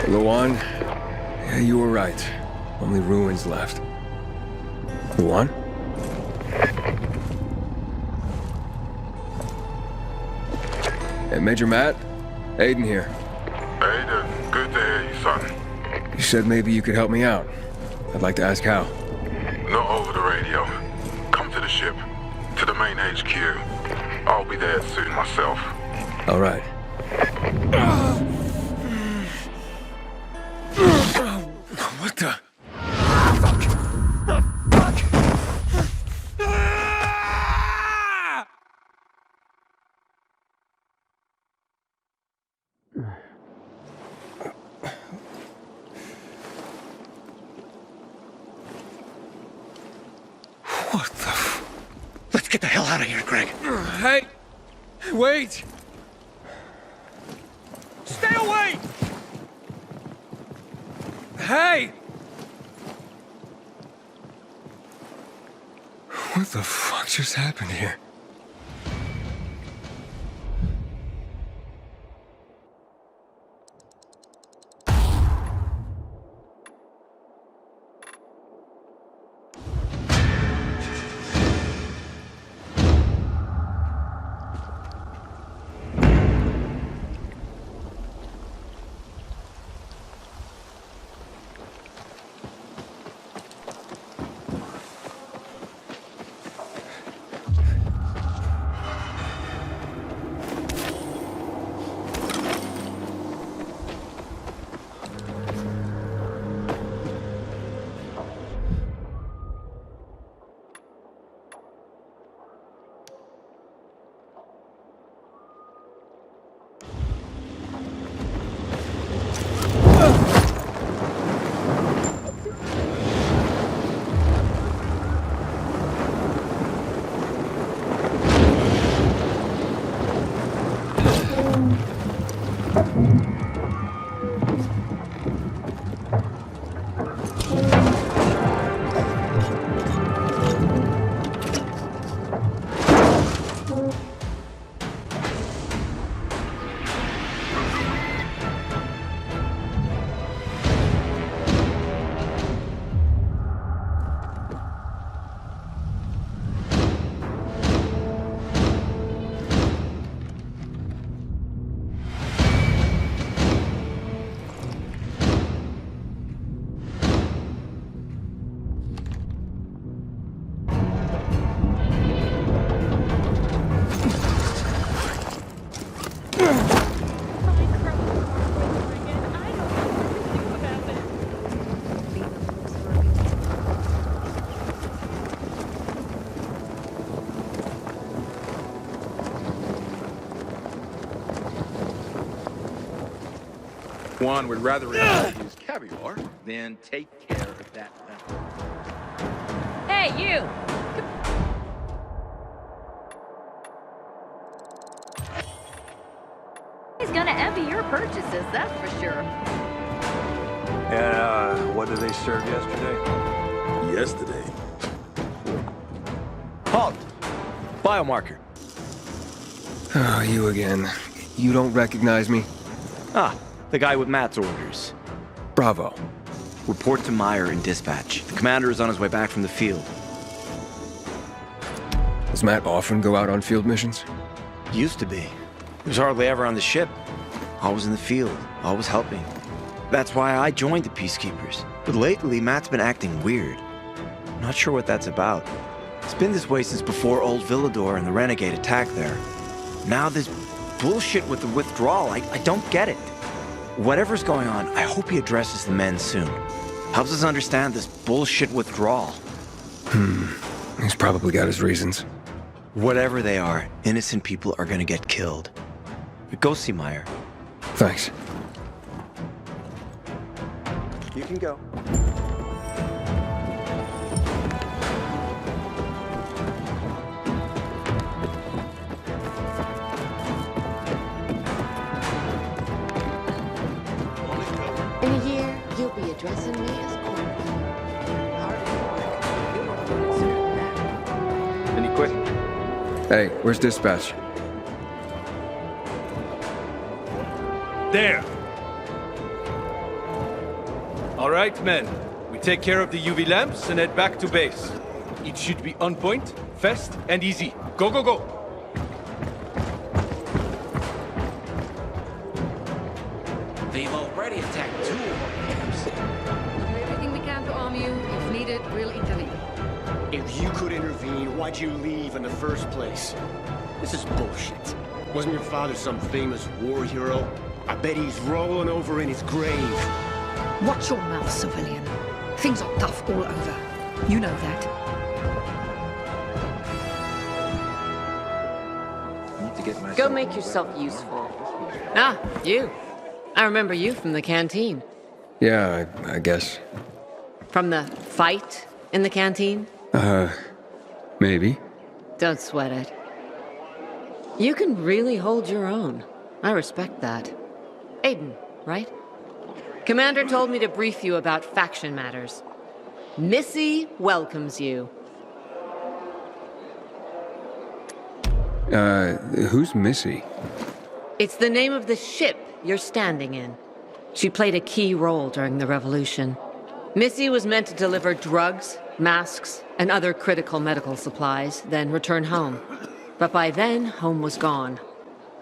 Go on. Yeah, you were right. Only ruins left. Go on. Hey, Major Matt? Aiden here. Aidan, good to hear you, son. You said maybe you could help me out. I'd like to ask how. Not over the radio. Come to the ship. To the main HQ. I'll be there soon myself. All right. What the? What the Let's get the hell out of here, Greg. Hey! Wait! Stay away! Hey! What the fuck just happened here? Juan would rather use caviar than take care of that member. Hey, you! He's gonna envy your purchases, that's for sure. And, what did they serve yesterday? Yesterday? Halt! Biomarker. Oh, you again. You don't recognize me? Ah, the guy with Matt's orders. Bravo. Report to Meyer in dispatch. The commander is on his way back from the field. Does Matt often go out on field missions? Used to be. He was hardly ever on the ship. Always in the field, always helping. That's why I joined the Peacekeepers. But lately, Matt's been acting weird. I'm not sure what that's about. It's been this way since before Old Villador and the Renegade attack there. Now this bullshit with the withdrawal, I don't get it. Whatever's going on, I hope he addresses the men soon. Helps us understand this bullshit withdrawal. He's probably got his reasons. Whatever they are, innocent people are gonna get killed. But go see Meyer. Thanks. You can go. In a year, you'll be addressing me as Cornwall. Any questions? Hey, where's dispatch? There! All right, men. We take care of the UV lamps and head back to base. It should be on point, fast, and easy. Go, go, go! They've already attacked 2 of our camps. Do everything we can to arm you. If needed, we'll intervene. If you could intervene, why'd you leave in the first place? This is bullshit. Wasn't your father some famous war hero? I bet he's rolling over in his grave. Watch your mouth, civilian. Things are tough all over. You know that. Go make yourself useful. Ah, you. I remember you from the canteen. Yeah, I guess. From the fight in the canteen? Maybe. Don't sweat it. You can really hold your own. I respect that. Aiden, right? Commander told me to brief you about faction matters. Missy welcomes you. Who's Missy? It's the name of the ship you're standing in. She played a key role during the revolution. Missy was meant to deliver drugs, masks, and other critical medical supplies, then return home. But by then, home was gone.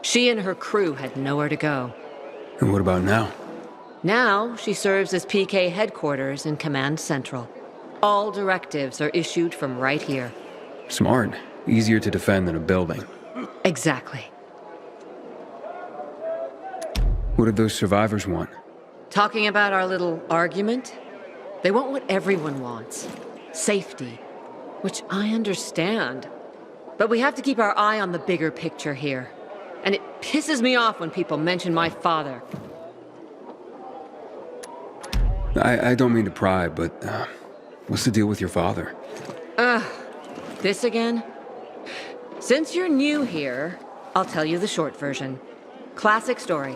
She and her crew had nowhere to go. And what about now? Now, she serves as PK headquarters in Command Central. All directives are issued from right here. Smart. Easier to defend than a building. Exactly. What did those survivors want? Talking about our little argument? They want what everyone wants. Safety. Which I understand. But we have to keep our eye on the bigger picture here. And it pisses me off when people mention my father. I don't mean to pry, but what's the deal with your father? This again? Since you're new here, I'll tell you the short version. Classic story.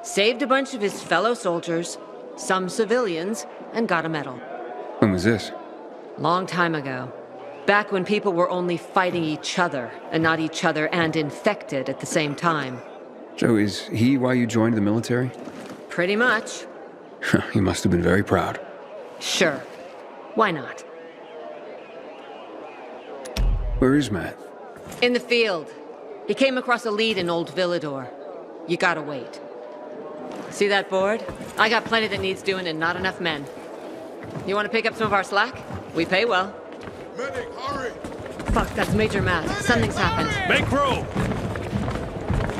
Saved a bunch of his fellow soldiers, some civilians, and got a medal. When was this? Long time ago. Back when people were only fighting each other, and not each other and infected at the same time. So is he why you joined the military? Pretty much. He must have been very proud. Sure. Why not? Where is Matt? In the field. He came across a lead in Old Villador. You gotta wait. See that board? I got plenty that needs doing and not enough men. You wanna pick up some of our slack? We pay well. Medic, hurry! Fuck, that's Major Matt. Something's happened. Make room!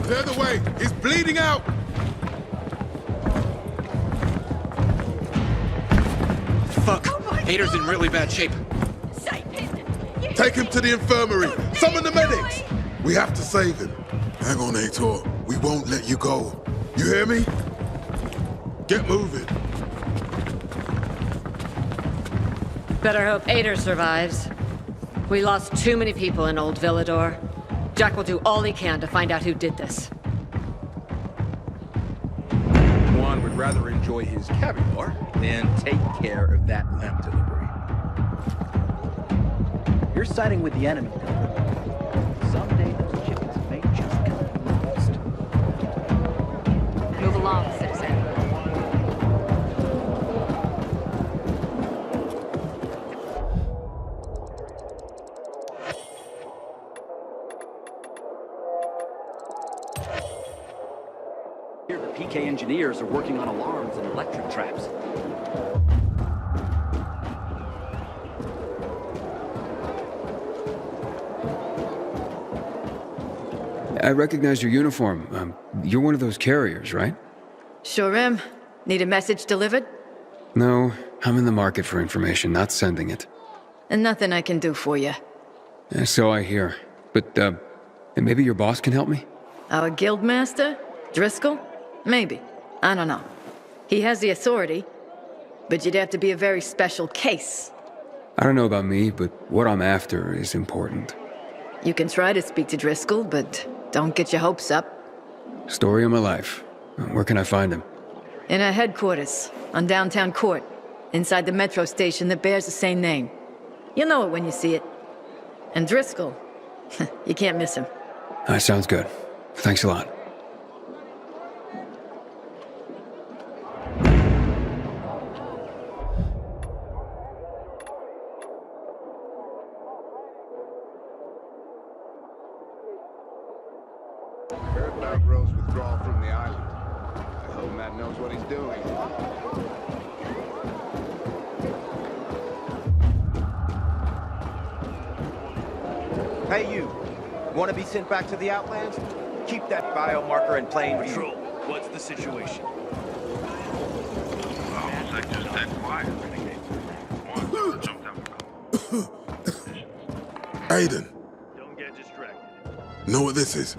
Clear the way! He's bleeding out! Fuck! Hader's in really bad shape. Take him to the infirmary! Summon the medics! We have to save him. Hang on, Aitor. We won't let you go. You hear me? Get moving. Better hope Aidan survives. We lost too many people in Old Villador. Jack will do all he can to find out who did this. Juan would rather enjoy his caviar than take care of that lamp delivery. You're siding with the enemy. Someday those chickens may just come lost. Move along, citizen. Here, the PK engineers are working on alarms and electric traps. I recognize your uniform. You're one of those carriers, right? Sure am. Need a message delivered? No, I'm in the market for information, not sending it. And nothing I can do for you. So I hear. But, maybe your boss can help me? Our guild master? Driscoll? Maybe. I don't know. He has the authority, but you'd have to be a very special case. I don't know about me, but what I'm after is important. You can try to speak to Driscoll, but don't get your hopes up. Story of my life. Where can I find him? In our headquarters, on downtown Court, inside the metro station that bears the same name. You'll know it when you see it. And Driscoll, you can't miss him. That sounds good. Thanks a lot. Heard about Rose withdrawal from the island. I hope Matt knows what he's doing. Hey, you. Want to be sent back to the Outlands? Keep that biomarker in plain view. Patrol, what's the situation? Sector's dead quiet, Renegade. Jumped out. Aidan, Don't get distracted. know what this is?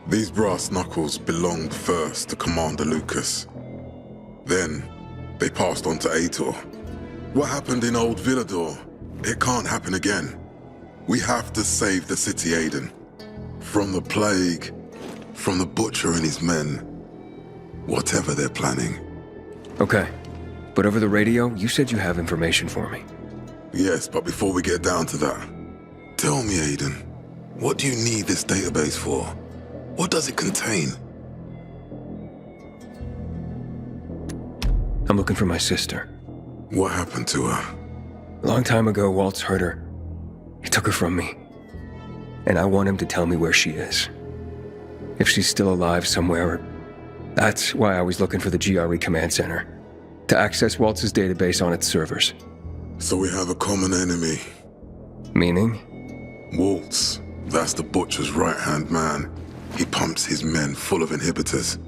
These brass knuckles belonged first to Commander Lucas. Then, they passed on to Aitor. What happened in Old Villador, it can't happen again. We have to save the city, Aidan. From the plague, from the Butcher and his men. Whatever they're planning. Okay. But over the radio, you said you have information for me. Yes, but before we get down to that, tell me, Aidan, what do you need this database for? What does it contain? I'm looking for my sister. What happened to her? A long time ago, Waltz hurt her. He took her from me. And I want him to tell me where she is. If she's still alive somewhere. That's why I was looking for the GRE command center. To access Waltz's database on its servers. So we have a common enemy. Meaning? Waltz. That's the Butcher's right-hand man. He pumps his men full of inhibitors.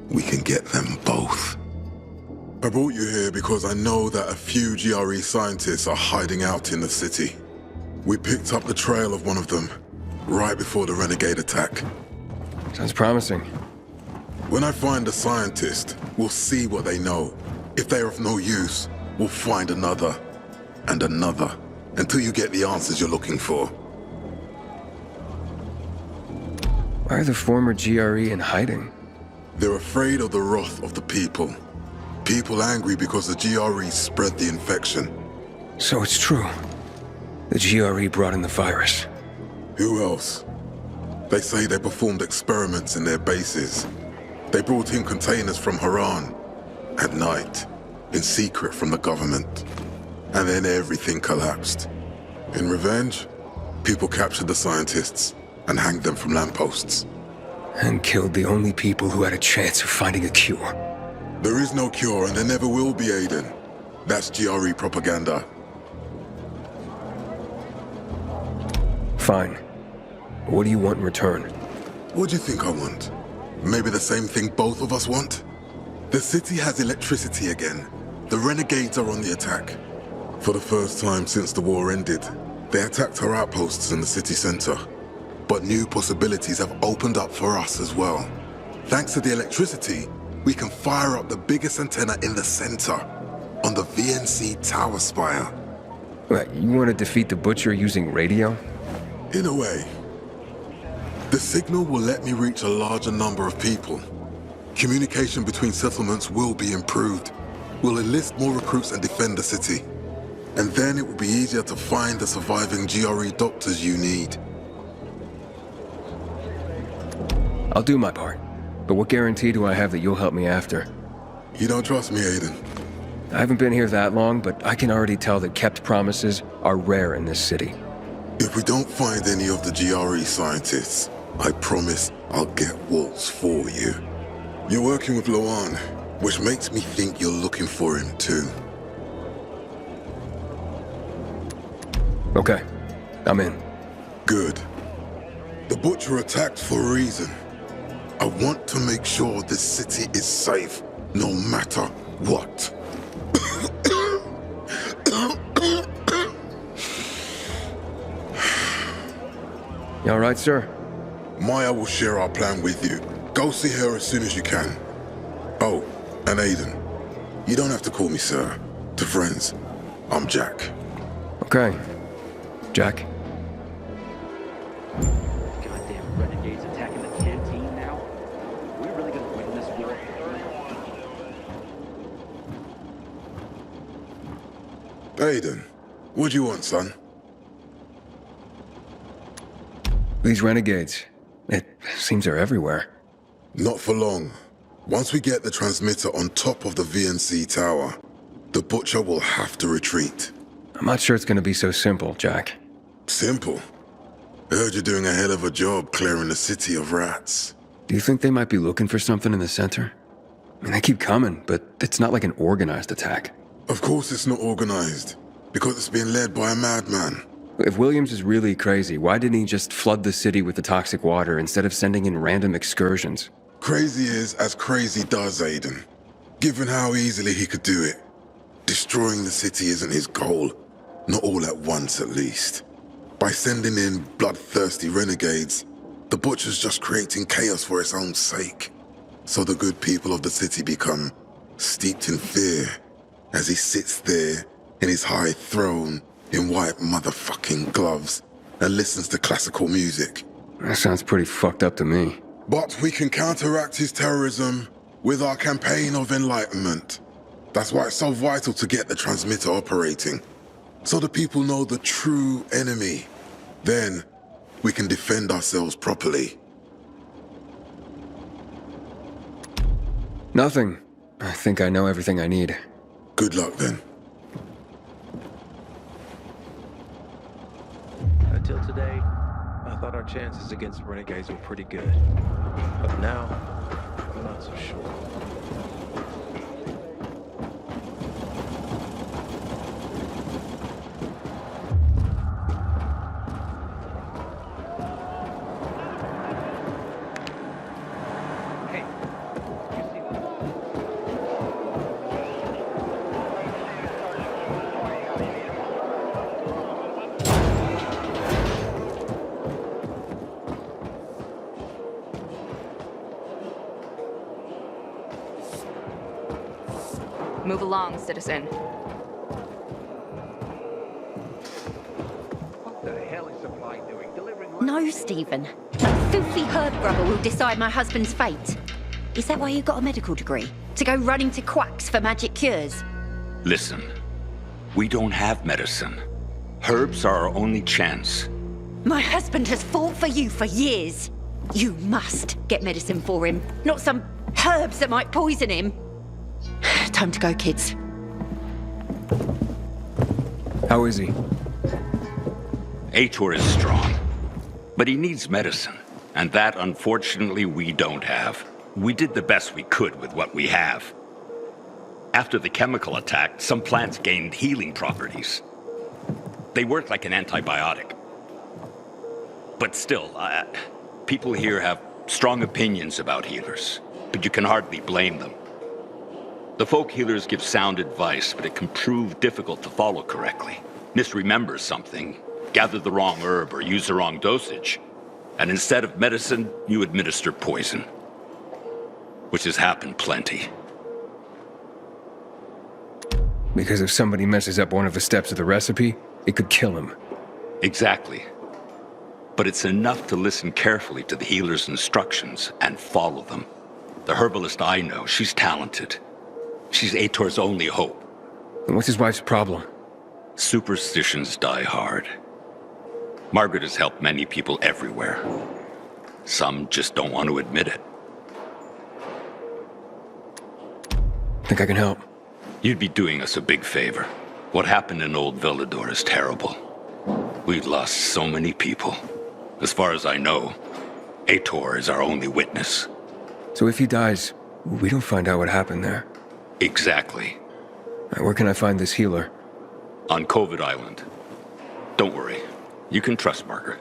We can get them both. I brought you here because I know that a few GRE scientists are hiding out in the city. We picked up the trail of one of them, right before the Renegade attack. Sounds promising. When I find a scientist, we'll see what they know. If they're of no use, we'll find another, and another, until you get the answers you're looking for. Why are the former GRE in hiding? They're afraid of the wrath of the people. People angry because the GRE spread the infection. So it's true. The GRE brought in the virus. Who else? They say they performed experiments in their bases. They brought in containers from Haran. At night. In secret from the government. And then everything collapsed. In revenge, people captured the scientists and hanged them from lampposts. And killed the only people who had a chance of finding a cure. There is no cure and there never will be, Aidan. That's GRE propaganda. Fine. What do you want in return? What do you think I want? Maybe the same thing both of us want? The city has electricity again. The Renegades are on the attack. For the first time since the war ended, they attacked our outposts in the city center. But new possibilities have opened up for us as well. Thanks to the electricity, we can fire up the biggest antenna in the center, on the VNC tower spire. What, you want to defeat the Butcher using radio? In a way. The signal will let me reach a larger number of people. Communication between settlements will be improved. We'll enlist more recruits and defend the city. And then it will be easier to find the surviving GRE doctors you need. I'll do my part. But what guarantee do I have that you'll help me after? You don't trust me, Aidan? I haven't been here that long, but I can already tell that kept promises are rare in this city. If we don't find any of the GRE scientists, I promise I'll get Waltz for you. You're working with Loan, which makes me think you're looking for him too. Okay, I'm in. Good. The Butcher attacked for a reason. I want to make sure this city is safe, no matter what. You all right, sir? Maya will share our plan with you. Go see her as soon as you can. Oh, and Aidan, you don't have to call me sir. To friends, I'm Jack. Okay. Jack. Goddamn Renegades attacking the canteen now. Are we really gonna win this war? Aidan, what do you want, son? These renegades. It seems they're everywhere. Not for long. Once we get the transmitter on top of the VNC tower, the Butcher will have to retreat. I'm not sure it's gonna be so simple, Jack. Simple? I heard you're doing a hell of a job clearing the city of rats. Do you think they might be looking for something in the center? I mean, they keep coming, but it's not like an organized attack. Of course it's not organized, because it's being led by a madman. If Williams is really crazy, why didn't he just flood the city with the toxic water instead of sending in random excursions? Crazy is as crazy does, Aidan. Given how easily he could do it. Destroying the city isn't his goal. Not all at once, at least. By sending in bloodthirsty renegades, the Butcher's just creating chaos for its own sake. So the good people of the city become steeped in fear as he sits there in his high throne in white motherfucking gloves and listens to classical music. That sounds pretty fucked up to me. But we can counteract his terrorism with our campaign of enlightenment. That's why it's so vital to get the transmitter operating, so the people know the true enemy. Then we can defend ourselves properly. Nothing. I think I know everything I need. Good luck then. Until today, I thought our chances against Renegades were pretty good. But now, I'm not so sure. Move along, citizen. What the hell is Supply doing? Delivering... No, Stephen. That filthy herb grubber will decide my husband's fate. Is that why you got a medical degree? To go running to quacks for magic cures? Listen, we don't have medicine. Herbs are our only chance. My husband has fought for you for years. You must get medicine for him, not some herbs that might poison him. Time to go, kids. How is he? Aitor is strong, but he needs medicine, and that, unfortunately, we don't have. We did the best we could with what we have. After the chemical attack, some plants gained healing properties. They work like an antibiotic. But still, people here have strong opinions about healers, but you can hardly blame them. The folk healers give sound advice, but it can prove difficult to follow correctly. Misremember something, gather the wrong herb, or use the wrong dosage. And instead of medicine, you administer poison. which has happened plenty. Because if somebody messes up one of the steps of the recipe, it could kill him. Exactly. But it's enough to listen carefully to the healer's instructions and follow them. The herbalist I know, she's talented. She's Aitor's only hope. And what's his wife's problem? Superstitions die hard. Margaret has helped many people everywhere. Some just don't want to admit it. Think I can help? You'd be doing us a big favor. What happened in Old Villador is terrible. We've lost so many people. As far as I know, Aitor is our only witness. So if he dies, we don't find out what happened there. Exactly. Where can I find this healer? On COVID Island. Don't worry. You can trust Margaret.